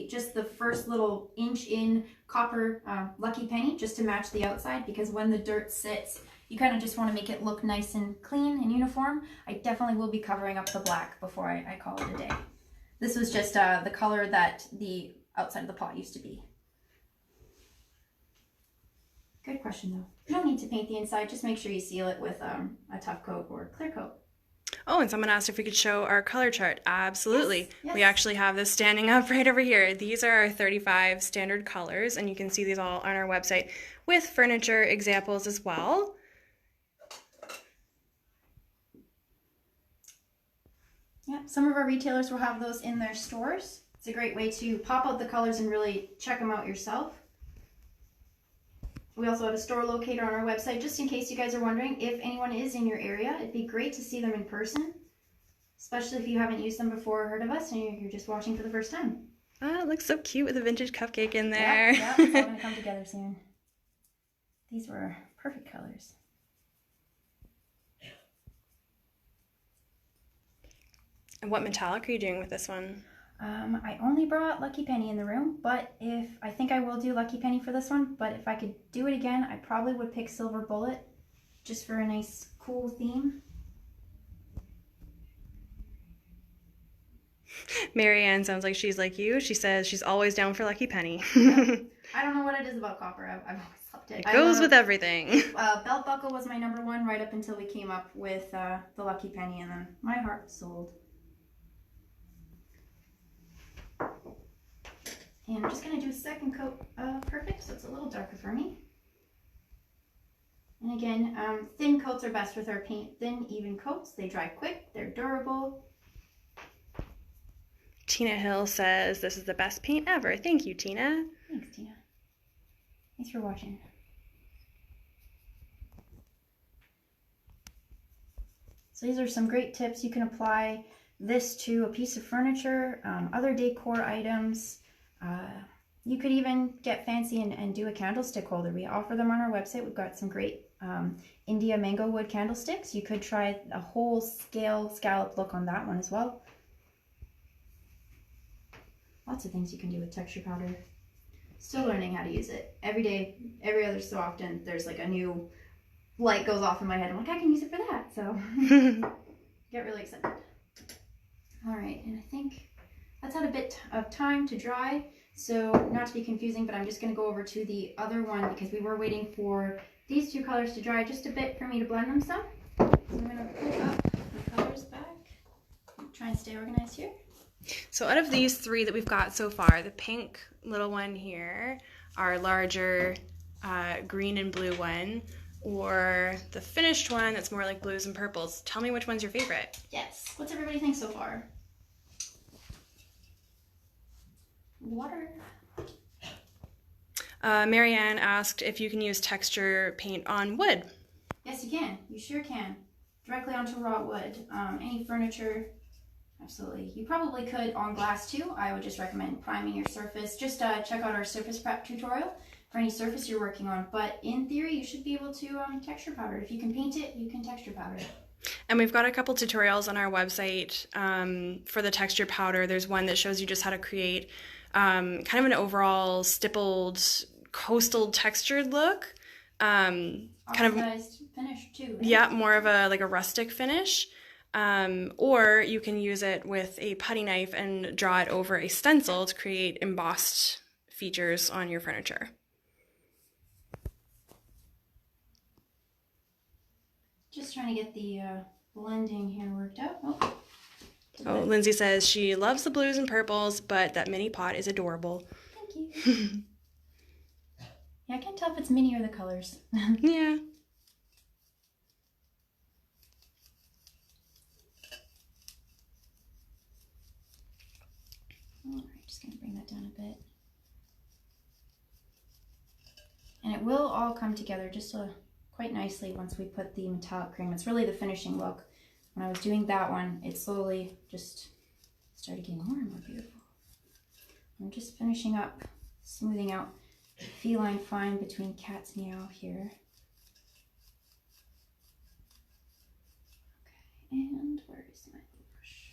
just the first little inch in copper lucky penny just to match the outside, because when the dirt sits, you kind of just want to make it look nice and clean and uniform. I definitely will be covering up the black before I call it a day. This was just the color that the outside of the pot used to be. Good question though. You don't need to paint the inside, just make sure you seal it with a top coat or clear coat. Oh, and someone asked if we could show our color chart. Absolutely. Yes. We actually have this standing up right over here. These are our 35 standard colors, and you can see these all on our website with furniture examples as well. Yeah, some of our retailers will have those in their stores. It's a great way to pop out the colors and really check them out yourself. We also have a store locator on our website, just in case you guys are wondering if anyone is in your area. It'd be great to see them in person, especially if you haven't used them before or heard of us and you're just watching for the first time. Oh, it looks so cute with a vintage cupcake in there. Yeah, it's all going to come together soon. These were perfect colors. And what metallic are you doing with this one? I only brought Lucky Penny in the room, but I think I will do Lucky Penny for this one, but if I could do it again, I probably would pick Silver Bullet just for a nice cool theme. Marianne sounds like she's like you. She says she's always down for Lucky Penny. I don't know what it is about copper. I've always loved it. It goes with everything. Belt buckle was my number one right up until we came up with the Lucky Penny, and then my heart sold. And I'm just going to do a second coat of Perfect, so it's a little darker for me. And again, thin coats are best with our paint. Thin, even coats. They dry quick. They're durable. Tina Hill says, this is the best paint ever. Thank you, Tina. Thanks, Tina. Thanks for watching. So these are some great tips you can apply this to a piece of furniture, other decor items. You could even get fancy and do a candlestick holder. We offer them on our website. We've got some great India mango wood candlesticks. You could try a whole scale scallop look on that one as well. Lots of things you can do with texture powder. Still learning how to use it. Every day, every other so often, there's like a new light goes off in my head. I'm like, I can use it for that. So get really excited. All right, and I think that's had a bit of time to dry. So not to be confusing, but I'm just going to go over to the other one because we were waiting for these two colors to dry just a bit for me to blend them some. So I'm going to pull up the colors back. Try and stay organized here. So out of these three that we've got so far, the pink little one here, our larger green and blue one, or the finished one that's more like blues and purples, tell me which one's your favorite. Yes. What's everybody think so far? Water. Marianne asked if you can use texture paint on wood. Yes, you can. You sure can. Directly onto raw wood. Any furniture, absolutely. You probably could on glass too. I would just recommend priming your surface. Just check out our surface prep tutorial for any surface you're working on. But in theory, you should be able to texture powder. If you can paint it, you can texture powder it. And we've got a couple tutorials on our website for the texture powder. There's one that shows you just how to create kind of an overall stippled coastal textured look. Kind of finish too, right? Yeah, more of a like a rustic finish. Or you can use it with a putty knife and draw it over a stencil to create embossed features on your furniture. Just trying to get the blending here worked out. Oh, Lindsay says she loves the blues and purples, but that mini pot is adorable. Thank you. Yeah, I can't tell if it's mini or the colors. Yeah. Alright, just going to bring that down a bit. And it will all come together just quite nicely once we put the metallic cream. It's really the finishing look. When I was doing that one, it slowly just started getting more and more beautiful. I'm just finishing up, smoothing out feline fine between cat's meow here. Okay, and where is my brush?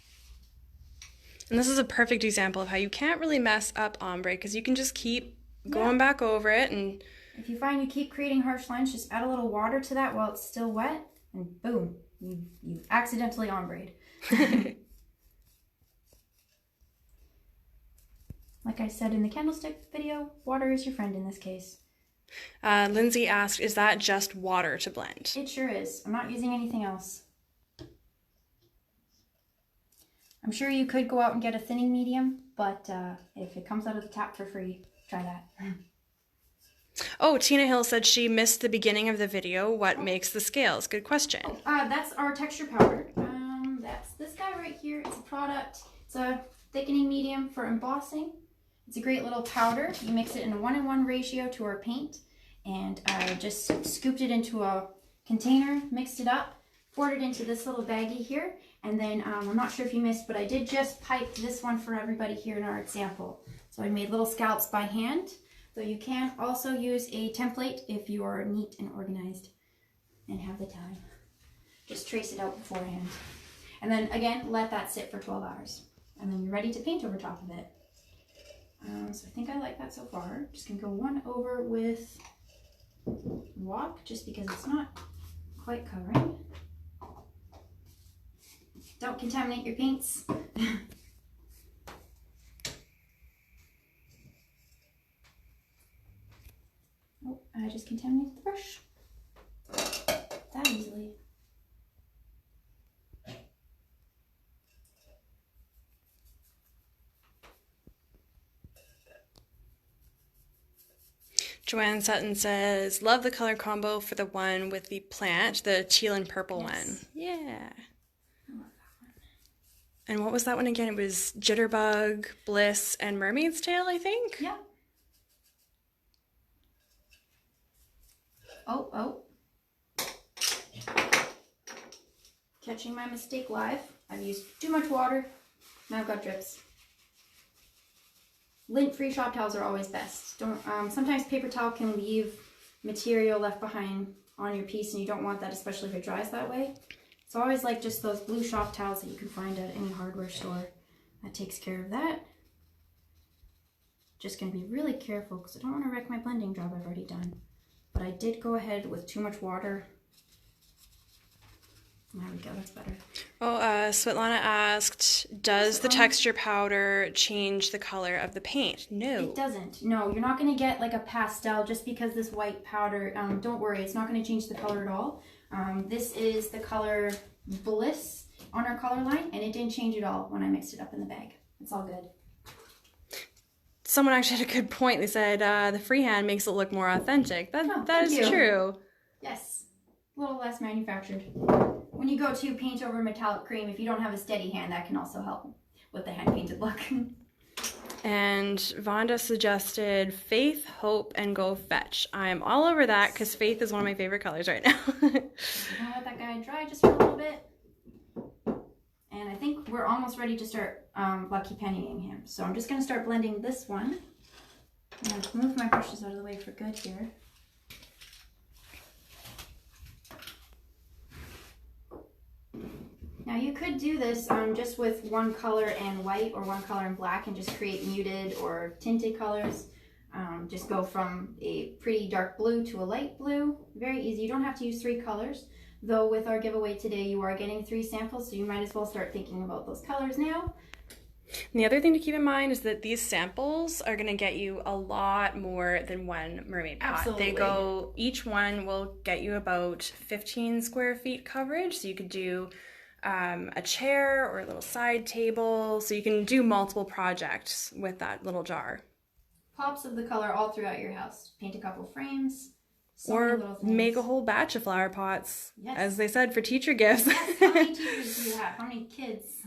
And this is a perfect example of how you can't really mess up ombre because you can just keep going back over it. And if you find you keep creating harsh lines, just add a little water to that while it's still wet, and boom, you accidentally ombre'd. Like I said in the candlestick video, water is your friend in this case. Lindsay asked, is that just water to blend? It sure is. I'm not using anything else. I'm sure you could go out and get a thinning medium, but if it comes out of the tap for free, try that. Oh, Tina Hill said she missed the beginning of the video. What makes the scales? Good question. That's our texture powder. That's this guy right here. It's a product. It's a thickening medium for embossing. It's a great little powder. You mix it in a 1:1 ratio to our paint, and I just scooped it into a container, mixed it up, poured it into this little baggie here, and then I'm not sure if you missed, but I did just pipe this one for everybody here in our example. So I made little scallops by hand. So you can also use a template if you are neat and organized and have the time. Just trace it out beforehand. And then again, let that sit for 12 hours. And then you're ready to paint over top of it. So I think I like that so far. Just gonna go one over with Walk just because it's not quite covering. Don't contaminate your paints. Oh, I just contaminated the brush. That easily. Joanne Sutton says, love the color combo for the one with the plant, the teal and purple one. Yeah. I love that one. And what was that one again? It was Jitterbug, Bliss, and Mermaid's Tail, I think? Yeah. Oh. Catching my mistake live. I've used too much water. Now I've got drips. Lint-free shop towels are always best. Don't. Sometimes paper towel can leave material left behind on your piece, and you don't want that, especially if it dries that way. So I always like just those blue shop towels that you can find at any hardware store. That takes care of that. Just going to be really careful because I don't want to wreck my blending job I've already done. But I did go ahead with too much water. There we go, that's better. Oh, Svetlana asked, does the texture powder change the color of the paint? No. It doesn't. No, you're not going to get like a pastel just because this white powder, don't worry, it's not going to change the color at all. This is the color Bliss on our color line, and it didn't change at all when I mixed it up in the bag. It's all good. Someone actually had a good point. They said the freehand makes it look more authentic. That is true. Yes, a little less manufactured. When you go to paint over metallic cream, if you don't have a steady hand, that can also help with the hand-painted look. And Vonda suggested Faith, Hope, and Go Fetch. I'm all over that because Faith is one of my favorite colors right now. I'm gonna let that guy dry just for a little bit. And I think we're almost ready to start Lucky Pennying him. So I'm just going to start blending this one. I'm going to move my brushes out of the way for good here. Now you could do this just with one color and white or one color and black and just create muted or tinted colors. Just go from a pretty dark blue to a light blue. Very easy. You don't have to use 3 colors. Though with our giveaway today, you are getting 3 samples, so you might as well start thinking about those colors now. And the other thing to keep in mind is that these samples are going to get you a lot more than one mermaid pot. Absolutely. Each one will get you about 15 square feet coverage, so you could do a chair or a little side table, so you can do multiple projects with that little jar. Pops of the color all throughout your house. Paint a couple frames. Or make a whole batch of flower pots, yes. As they said, for teacher gifts. Yes. How many teachers do you have? How many kids?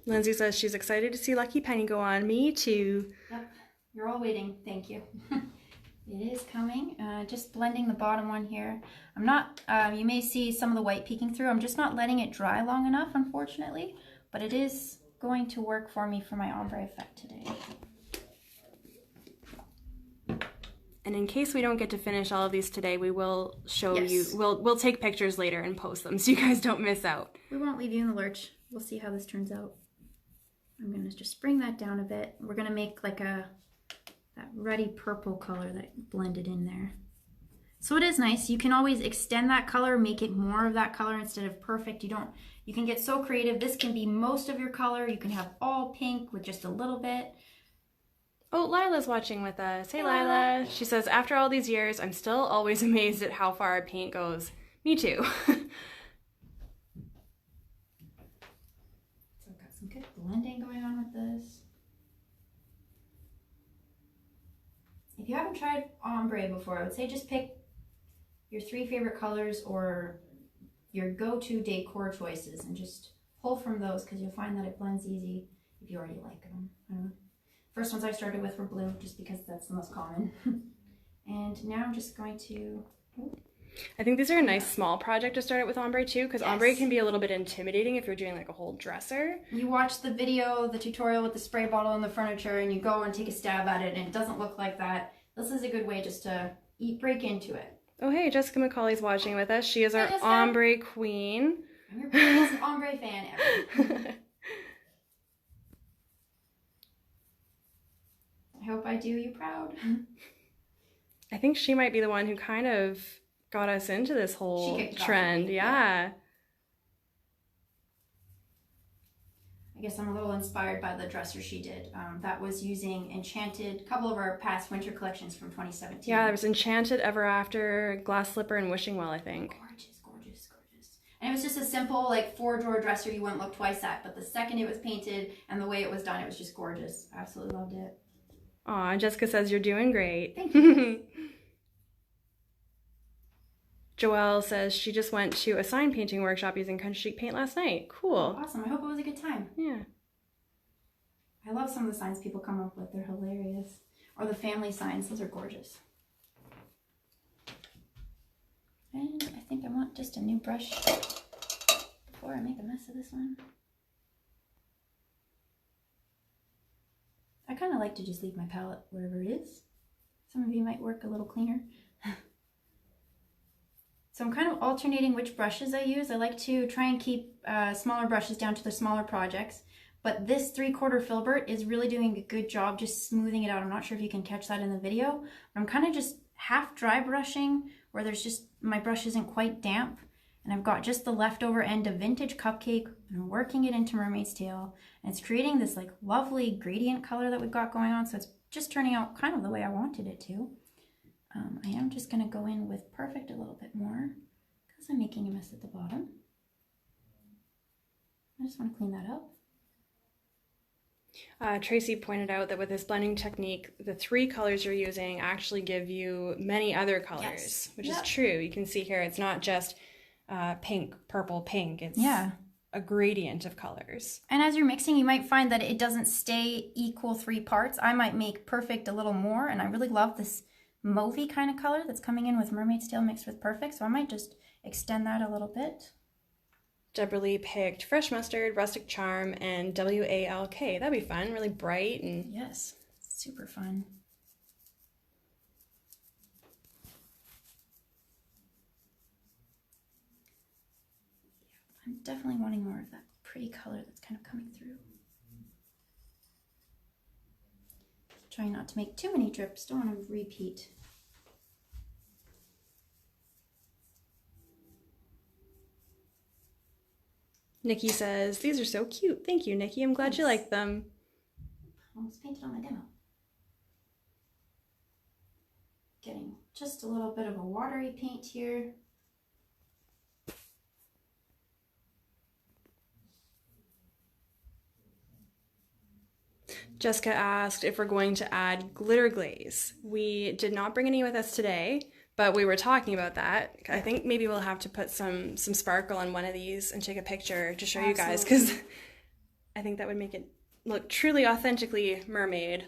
Lindsay says she's excited to see Lucky Penny go on. Me too. Yep, you're all waiting. Thank you. It is coming. Just blending the bottom one here. I'm not, you may see some of the white peeking through. I'm just not letting it dry long enough, unfortunately. But it is going to work for me for my ombre effect today. And in case we don't get to finish all of these today, we will show you, we'll take pictures later and post them so you guys don't miss out. We won't leave you in the lurch. We'll see how this turns out. I'm going to just bring that down a bit. We're going to make like that ruddy purple color that blended in there. So it is nice. You can always extend that color, make it more of that color instead of perfect. You can get so creative. This can be most of your color. You can have all pink with just a little bit. Oh, Lila's watching with us. Hey, Lila. She says, after all these years, I'm still always amazed at how far our paint goes. Me too. So I've got some good blending going on with this. If you haven't tried ombre before, I would say just pick your 3 favorite colors or your go-to decor choices and just pull from those because you'll find that it blends easy if you already like them. First ones I started with were blue, just because that's the most common. And now I'm just going to... I think these are a nice small project to start it with ombre too, because ombre can be a little bit intimidating if you're doing like a whole dresser. You watch the video, the tutorial with the spray bottle and the furniture, and you go and take a stab at it, and it doesn't look like that. This is a good way just to break into it. Oh hey, Jessica McCauley's watching with us. She is our ombre queen. I'm your biggest ombre fan ever. I hope I do you proud. I think she might be the one who kind of got us into this whole trend. Yeah. I guess I'm a little inspired by the dresser she did. That was using Enchanted, a couple of our past winter collections from 2017. Yeah, there was Enchanted, Ever After, Glass Slipper, and Wishing Well, I think. Gorgeous, gorgeous, gorgeous. And it was just a simple, like, 4-drawer dresser you wouldn't look twice at, but the second it was painted and the way it was done, it was just gorgeous. Absolutely loved it. Aw, Jessica says you're doing great. Thank you. Joelle says she just went to a sign painting workshop using Country Chic Paint last night. Cool. Awesome. I hope it was a good time. Yeah. I love some of the signs people come up with. They're hilarious. Or the family signs. Those are gorgeous. And I think I want just a new brush before I make a mess of this one. I kind of like to just leave my palette wherever it is. Some of you might work a little cleaner. So I'm kind of alternating which brushes I use. I like to try and keep smaller brushes down to the smaller projects, but this 3/4 filbert is really doing a good job just smoothing it out. I'm not sure if you can catch that in the video, but I'm kind of just half dry brushing where there's just, my brush isn't quite damp, and I've got just the leftover end of Vintage Cupcake, and I'm working it into Mermaid's Tail, and it's creating this like lovely gradient color that we've got going on, so it's just turning out kind of the way I wanted it to. I am just going to go in with Perfect a little bit more because I'm making a mess at the bottom. I just want to clean that up. Tracy pointed out that with this blending technique, the 3 colors you're using actually give you many other colors, yes. Which is true. You can see here it's not just pink, purple, pink. It's a gradient of colors. And as you're mixing, you might find that it doesn't stay equal 3 parts. I might make Perfect a little more, and I really love this mauvey kind of color that's coming in with Mermaid's Tail mixed with Perfect, so I might just extend that a little bit. Deborah Lee picked Fresh Mustard, Rustic Charm, and WALK. That'd be fun, really bright. And yes, super fun. I'm definitely wanting more of that pretty color that's kind of coming through. Trying not to make too many drips, don't want to repeat. Nikki says, these are so cute. Thank you, Nikki. I'm glad you like them. Almost painted on my demo. Getting just a little bit of a watery paint here. Jessica asked if we're going to add glitter glaze. We did not bring any with us today, but we were talking about that. I think maybe we'll have to put some sparkle on one of these and take a picture to show you guys, because I think that would make it look truly authentically mermaid.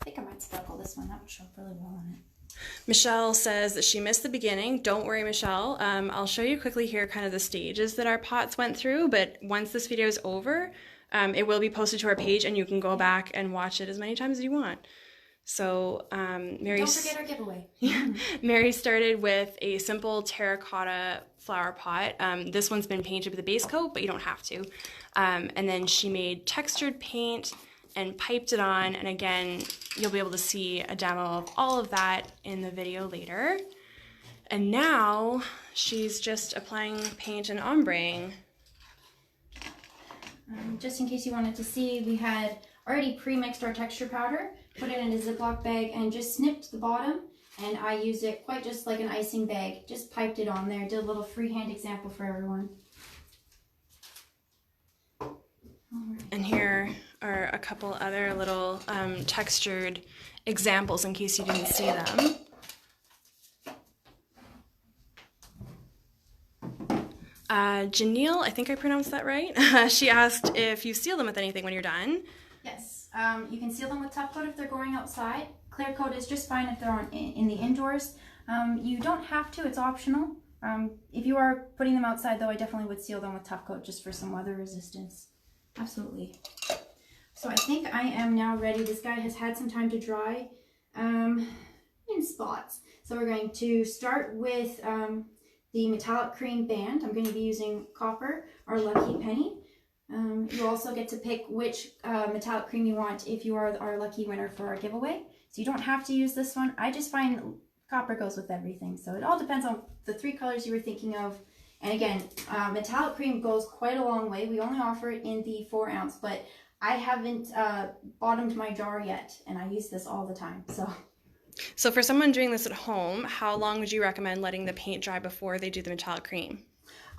I think I might sparkle this one. That would show up really well on it. Michelle says that she missed the beginning. Don't worry, Michelle. I'll show you quickly here kind of the stages that our pots went through, but once this video is over, it will be posted to our page, and you can go back and watch it as many times as you want. So Mary, don't forget our giveaway. Mary started with a simple terracotta flower pot. This one's been painted with a base coat, but you don't have to. And then she made textured paint and piped it on. And again, you'll be able to see a demo of all of that in the video later. And now she's just applying paint and ombreing. Just in case you wanted to see, we had already pre-mixed our texture powder, put it in a Ziploc bag, and just snipped the bottom, and I used it quite just like an icing bag, just piped it on there, did a little freehand example for everyone. And here are a couple other little textured examples in case you didn't see them. Janelle, I think I pronounced that right. She asked if you seal them with anything when you're done. Yes, you can seal them with top coat if they're going outside. Clear coat is just fine if they're in the indoors. You don't have to, it's optional. If you are putting them outside though, I definitely would seal them with top coat just for some weather resistance. Absolutely. So I think I am now ready. This guy has had some time to dry in spots. So we're going to start with the metallic cream band. I'm going to be using copper, our lucky penny. You also get to pick which metallic cream you want if you are our lucky winner for our giveaway. So you don't have to use this one. I just find copper goes with everything. So it all depends on the 3 colors you were thinking of. And again, metallic cream goes quite a long way. We only offer it in the 4 ounce, but I haven't bottomed my jar yet, and I use this all the time. So for someone doing this at home, how long would you recommend letting the paint dry before they do the metallic cream?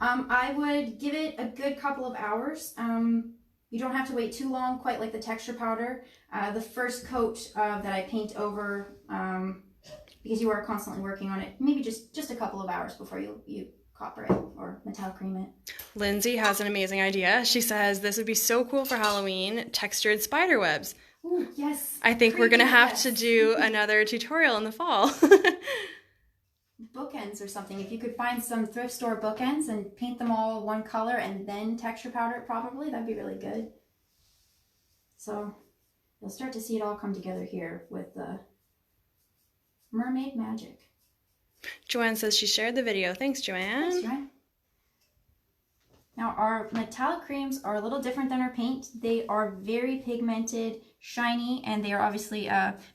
I would give it a good couple of hours. You don't have to wait too long, quite like the texture powder. The first coat that I paint over, because you are constantly working on it, maybe just a couple of hours before you copper it or metallic cream it. Lindsay has an amazing idea. She says this would be so cool for Halloween, textured spider webs. Ooh, yes. I think we're going to have to do another tutorial in the fall. Bookends bookends or something. If you could find some thrift store bookends and paint them all one color and then texture powder it probably, that'd be really good. So you'll start to see it all come together here with the Mermaid magic. Joanne says she shared the video. Thanks, Joanne. Thanks, Joanne. Now our metallic creams are a little different than our paint. They are very pigmented, shiny, and they are obviously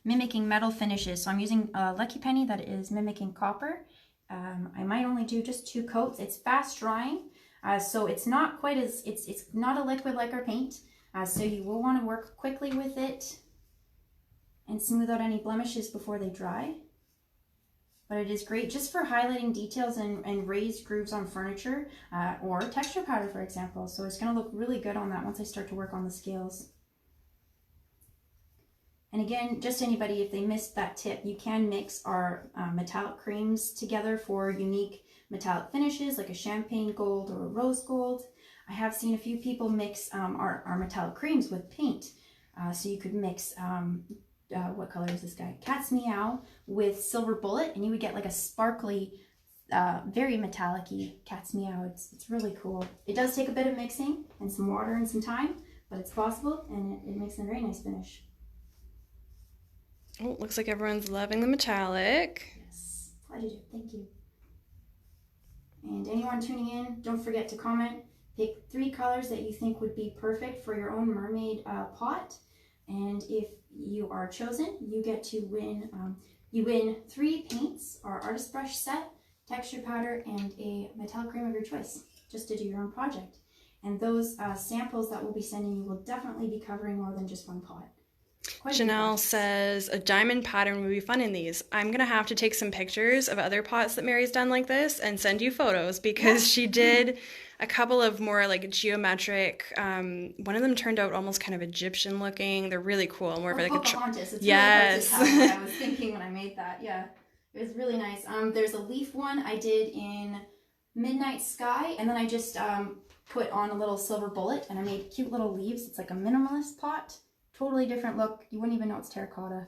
mimicking metal finishes. So I'm using a Lucky Penny that is mimicking copper. I might only do just 2 coats. It's fast drying, so it's not quite as, it's not a liquid like our paint. So you will want to work quickly with it and smooth out any blemishes before they dry. But it is great just for highlighting details and raised grooves on furniture or texture powder, for example. So it's going to look really good on that once I start to work on the scales. And again, just anybody, if they missed that tip, you can mix our metallic creams together for unique metallic finishes like a champagne gold or a rose gold. I have seen a few people mix our metallic creams with paint. So you could mix what color is this guy? Cat's Meow with Silver Bullet, and you would get like a sparkly, very metallic-y Cat's Meow. It's really cool. It does take a bit of mixing and some water and some time, but it's possible, and it makes a very nice finish. Oh, looks like everyone's loving the metallic. Yes, pleasure. Thank you. And anyone tuning in, don't forget to comment. Pick 3 colors that you think would be perfect for your own mermaid pot. And if you are chosen, you get to win, you win 3 paints, our artist brush set, texture powder, and a metallic cream of your choice, just to do your own project. And those samples that we'll be sending you will definitely be covering more than just one pot. Janelle says a diamond pattern would be fun in these. I'm going to have to take some pictures of other pots that Mary's done like this and send you photos, because she did a couple of more like geometric, one of them turned out almost kind of Egyptian looking. They're really cool. More of like Pocahontas. It's yes. Really hard to tell what I was thinking when I made that. Yeah, it was really nice. There's a leaf one I did in Midnight Sky, and then I just put on a little Silver Bullet, and I made cute little leaves. It's like a minimalist pot. Totally different look. You wouldn't even know it's terracotta.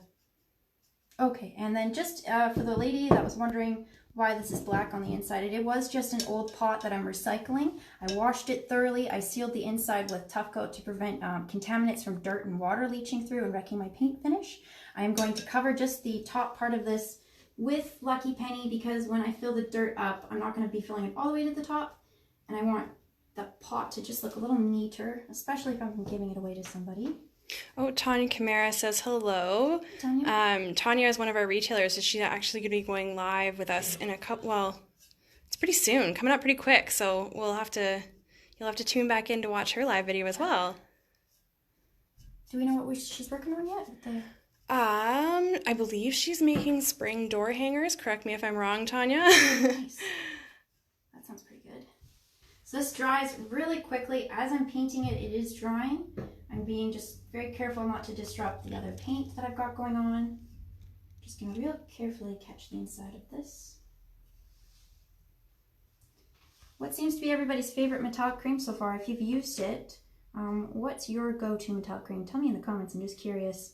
Okay, and then just for the lady that was wondering why this is black on the inside, it was just an old pot that I'm recycling. I washed it thoroughly. I sealed the inside with Tough Coat to prevent contaminants from dirt and water leaching through and wrecking my paint finish. I am going to cover just the top part of this with Lucky Penny, because when I fill the dirt up, I'm not going to be filling it all the way to the top, and I want the pot to just look a little neater, especially if I'm giving it away to somebody. Oh, Tanya Camara says hello. Tanya? Tanya is one of our retailers, so she's actually going to be going live with us in a couple, well, it's pretty soon, coming up pretty quick, so you'll have to tune back in to watch her live video as well. Do we know what she's working on yet? I believe she's making spring door hangers. Correct me if I'm wrong, Tanya. Nice. That sounds pretty good. So this dries really quickly. As I'm painting it, it is drying. I'm being just very careful not to disrupt the other paint that I've got going on. Just going to real carefully catch the inside of this. What seems to be everybody's favorite metallic cream so far? If you've used it, what's your go-to metallic cream? Tell me in the comments. I'm just curious.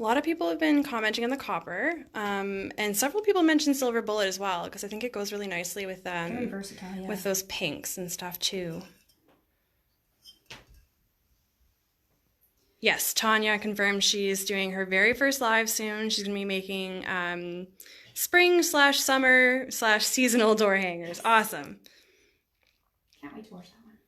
A lot of people have been commenting on the copper, and several people mentioned Silver Bullet as well, because I think it goes really nicely with very versatile, yeah. with those pinks and stuff too. Yes, Tanya confirmed she's doing her very first live soon. She's going to be making spring/summer/seasonal door hangers. Awesome. Can't wait to watch that one.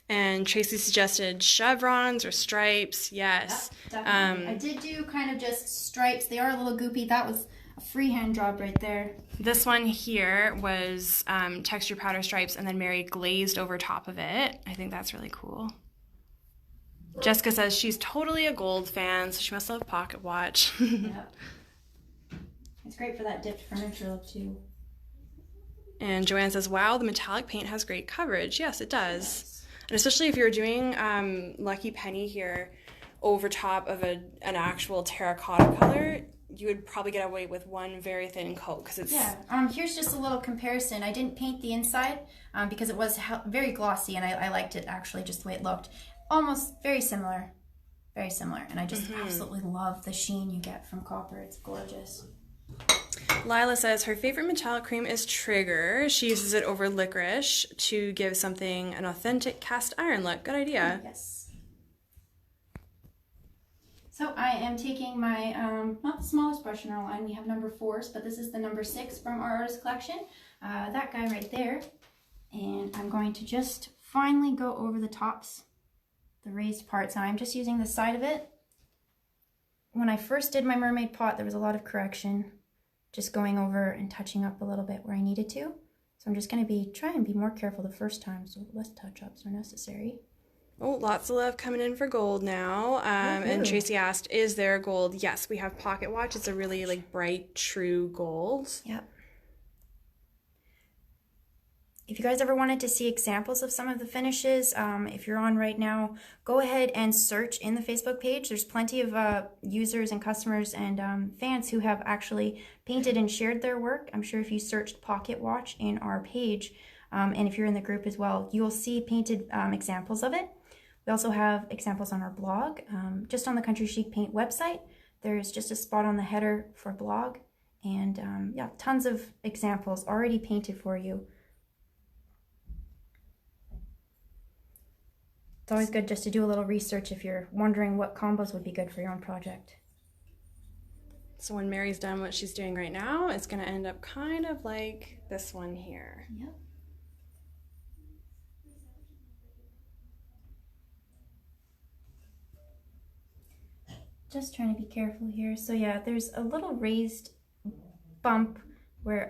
And Tracy suggested chevrons or stripes. Yes. Yep, definitely. I did do kind of just stripes. They are a little goopy. That was a freehand job right there. This one here was texture powder stripes, and then Mary glazed over top of it. I think that's really cool. Jessica says she's totally a gold fan, so she must love Pocket Watch. Yep. It's great for that dipped furniture look too. And Joanne says, wow, the metallic paint has great coverage. Yes, it does. And especially if you're doing Lucky Penny here over top of an actual terracotta color, you would probably get away with one very thin coat, because it's... Yeah, here's just a little comparison. I didn't paint the inside because it was very glossy, and I liked it actually just the way it looked. Almost very similar, and I just absolutely love the sheen you get from copper. It's gorgeous. Lila says her favorite metallic cream is Trigger. She uses it over licorice to give something an authentic cast iron look. Good idea. Yes. So I am taking my, not the smallest brush in our line, we have number 4s, but this is the number 6 from our artist collection. That guy right there. And I'm going to just finally go over the tops, the raised parts. And I'm just using the side of it. When I first did my mermaid pot, there was a lot of correction, just going over and touching up a little bit where I needed to. So I'm just going to try and be more careful the first time, so less touch-ups are necessary. Oh, lots of love coming in for gold now. And Tracy asked, is there gold? Yes, we have Pocket Watch. It's a really like bright, true gold. Yep. If you guys ever wanted to see examples of some of the finishes, if you're on right now, go ahead and search in the Facebook page. There's plenty of users and customers and fans who have actually painted and shared their work. I'm sure if you searched Pocket Watch in our page, and if you're in the group as well, you'll see painted examples of it. We also have examples on our blog. Just on the Country Chic Paint website, there's just a spot on the header for blog. And yeah, tons of examples already painted for you. It's always good just to do a little research if you're wondering what combos would be good for your own project. So when Mary's done what she's doing right now, it's going to end up kind of like this one here. Yep. Just trying to be careful here. So yeah, there's a little raised bump where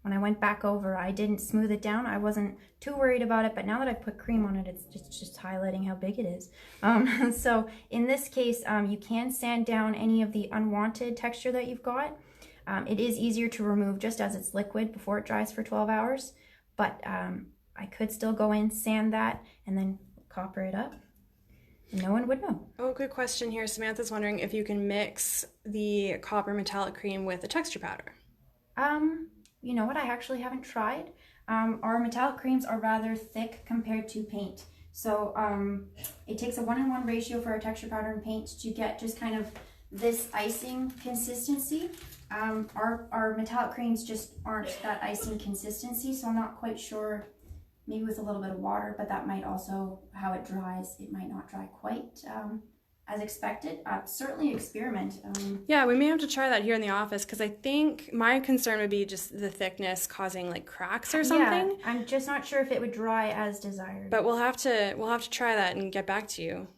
when I went back over, I didn't smooth it down. I wasn't too worried about it, but now that I've put cream on it, it's just highlighting how big it is. So in this case, you can sand down any of the unwanted texture that you've got. It is easier to remove just as it's liquid before it dries for 12 hours, but I could still go in, sand that, and then copper it up. No one would know. Oh, good question here. Samantha's wondering if you can mix the copper metallic cream with a texture powder. You know what? I actually haven't tried. Our metallic creams are rather thick compared to paint. So it takes a 1:1 ratio for our texture powder and paint to get just kind of this icing consistency. Our metallic creams just aren't that icing consistency, so I'm not quite sure. Maybe with a little bit of water, but that might also, how it dries, it might not dry quite as expected. Certainly experiment. Yeah, we may have to try that here in the office because I think my concern would be just the thickness causing like cracks or something. Yeah, I'm just not sure if it would dry as desired. But we'll have to try that and get back to you.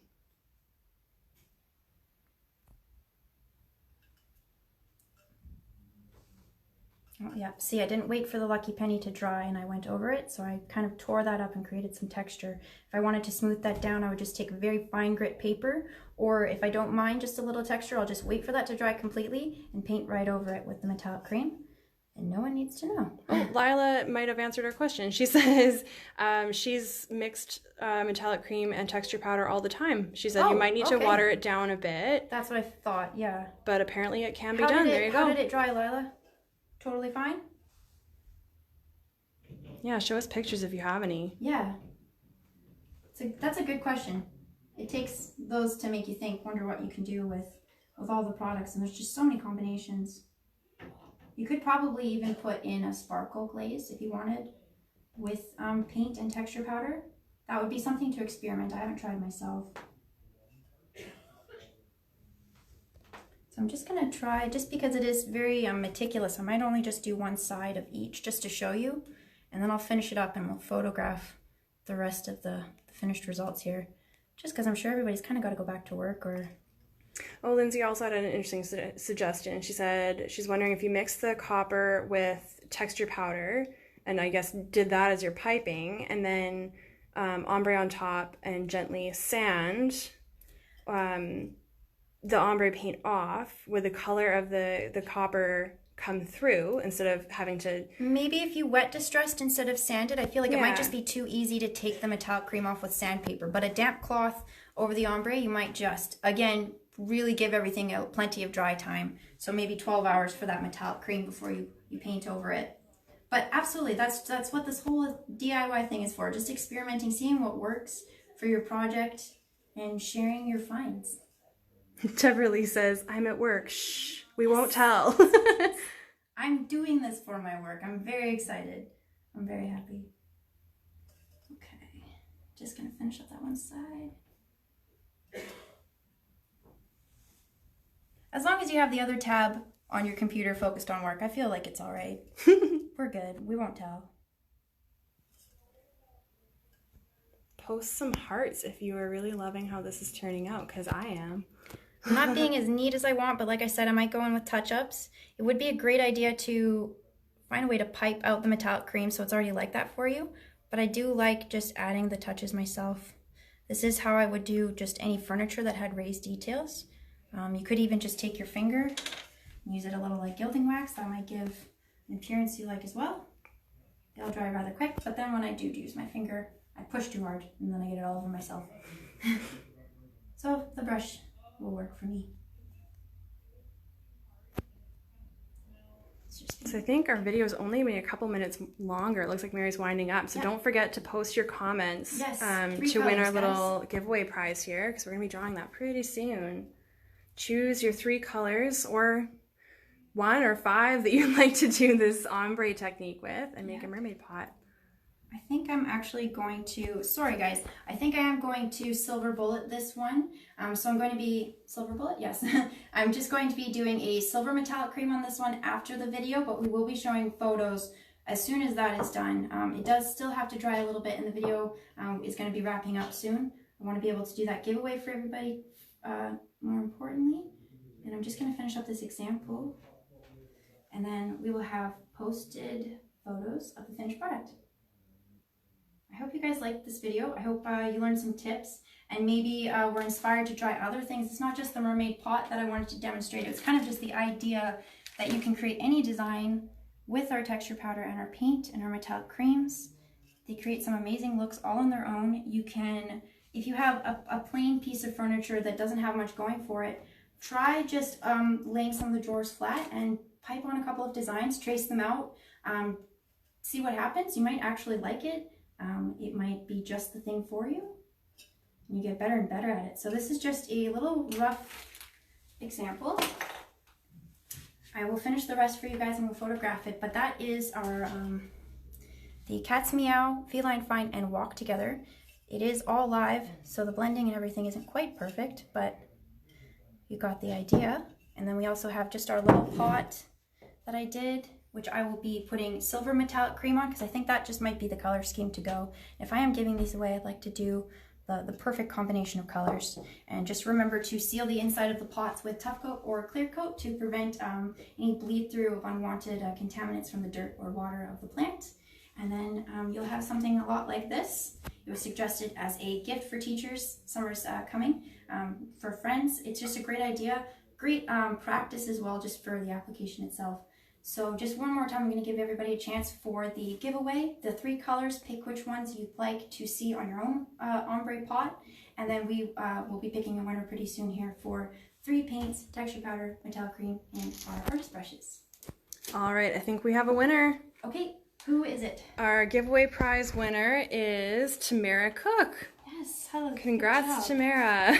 Oh, yeah, see, I didn't wait for the lucky penny to dry and I went over it, so I kind of tore that up and created some texture. If I wanted to smooth that down, I would just take a very fine grit paper, or if I don't mind just a little texture, I'll just wait for that to dry completely and paint right over it with the metallic cream. And no one needs to know. Oh, Lila might have answered her question. She says she's mixed metallic cream and texture powder all the time. She said you might need to water it down a bit. That's what I thought, yeah. But apparently it can be done. There you go. How did it dry, Lila? Totally fine? Yeah, show us pictures if you have any. Yeah. That's a good question. It takes those to make you think, wonder what you can do with all the products, and there's just so many combinations. You could probably even put in a sparkle glaze if you wanted with paint and texture powder. That would be something to experiment. I haven't tried myself. So I'm just going to try, just because it is very meticulous, I might only just do one side of each just to show you, and then I'll finish it up and we'll photograph the rest of the finished results here, just because I'm sure everybody's kind of got to go back to work. Or Oh, Lindsay also had an interesting suggestion. She said she's wondering if you mix the copper with texture powder, and I guess did that as your piping, and then ombre on top and gently sand the ombre paint off with the color of the copper come through instead of having to... Maybe if you wet distressed instead of sanded, I feel like it might just be too easy to take the metallic cream off with sandpaper. But a damp cloth over the ombre, you might just, again, really give everything plenty of dry time. So maybe 12 hours for that metallic cream before you paint over it. But absolutely, that's what this whole DIY thing is for. Just experimenting, seeing what works for your project, and sharing your finds. Deborah Lee says, I'm at work. Shh, we won't tell. I'm doing this for my work. I'm very excited. I'm very happy. Okay, just gonna finish up that one side. As long as you have the other tab on your computer focused on work, I feel like it's all right. We're good. We won't tell. Post some hearts if you are really loving how this is turning out, because I am. I'm not being as neat as I want, but like I said, I might go in with touch-ups. It would be a great idea to find a way to pipe out the metallic cream so it's already like that for you, but I do like just adding the touches myself. This is how I would do just any furniture that had raised details. You could even just take your finger and use it a little like gilding wax. That might give an appearance you like as well. It'll dry rather quick, but then when I do use my finger, I push too hard and then I get it all over myself. So the brush will work for me. So I think our video is only maybe a couple minutes longer. It looks like Mary's winding up. So don't forget to post your comments to win our little giveaway prize here, because we're going to be drawing that pretty soon. Choose your 3 colors, or 1 or 5 that you'd like to do this ombre technique with, and make a mermaid pot. I think I'm actually going to, sorry guys, I think I am going to silver bullet this one. So I'm going to be, silver bullet, yes. I'm just going to be doing a silver metallic cream on this one after the video, but we will be showing photos as soon as that is done. It does still have to dry a little bit, and the video is going to be wrapping up soon. I want to be able to do that giveaway for everybody more importantly. And I'm just going to finish up this example, and then we will have posted photos of the finished product. I hope you guys liked this video. I hope you learned some tips and maybe were inspired to try other things. It's not just the mermaid pot that I wanted to demonstrate. It's kind of just the idea that you can create any design with our texture powder and our paint and our metallic creams. They create some amazing looks all on their own. You can, if you have a plain piece of furniture that doesn't have much going for it, try just laying some of the drawers flat and pipe on a couple of designs, trace them out, see what happens. You might actually like it. It might be just the thing for you, and you get better and better at it. So this is just a little rough example. I will finish the rest for you guys and we'll photograph it, but that is our the Cat's Meow, Feline Find, and Walk Together. It is all live, so the blending and everything isn't quite perfect, but you got the idea. And then we also have just our little pot that I did, which I will be putting silver metallic cream on, because I think that just might be the color scheme to go. If I am giving these away, I'd like to do the perfect combination of colors. And just remember to seal the inside of the pots with Tough Coat or Clear Coat to prevent any bleed through of unwanted contaminants from the dirt or water of the plant. And then you'll have something a lot like this. It was suggested as a gift for teachers. Summer's coming. For friends, it's just a great idea. Great practice as well, just for the application itself. So just one more time, I'm going to give everybody a chance for the giveaway. The 3 colors, pick which ones you'd like to see on your own ombre pot. And then we will be picking a winner pretty soon here for 3 paints, texture powder, metallic cream, and our artist brushes. All right, I think we have a winner. Okay, who is it? Our giveaway prize winner is Tamara Cook. Yes, hello. Congrats, Tamara.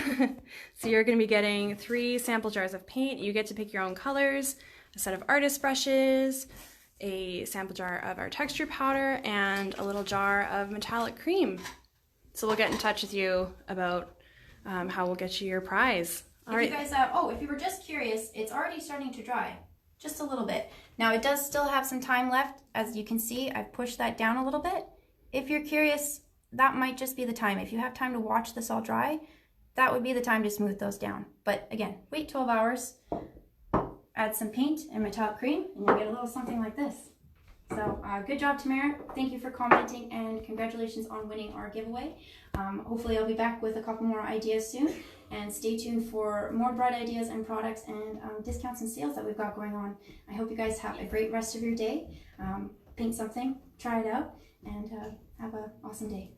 So you're going to be getting 3 sample jars of paint. You get to pick your own colors, a set of artist brushes, a sample jar of our texture powder, and a little jar of metallic cream. So we'll get in touch with you about how we'll get you your prize. All right. You guys, if you were just curious, it's already starting to dry, just a little bit. Now it does still have some time left. As you can see, I've pushed that down a little bit. If you're curious, that might just be the time. If you have time to watch this all dry, that would be the time to smooth those down. But again, wait 12 hours. Add some paint and metallic cream, and you'll get a little something like this. So good job, Tamara. Thank you for commenting, and congratulations on winning our giveaway. Hopefully I'll be back with a couple more ideas soon, and stay tuned for more bright ideas and products and discounts and sales that we've got going on. I hope you guys have a great rest of your day. Paint something, try it out, and have an awesome day.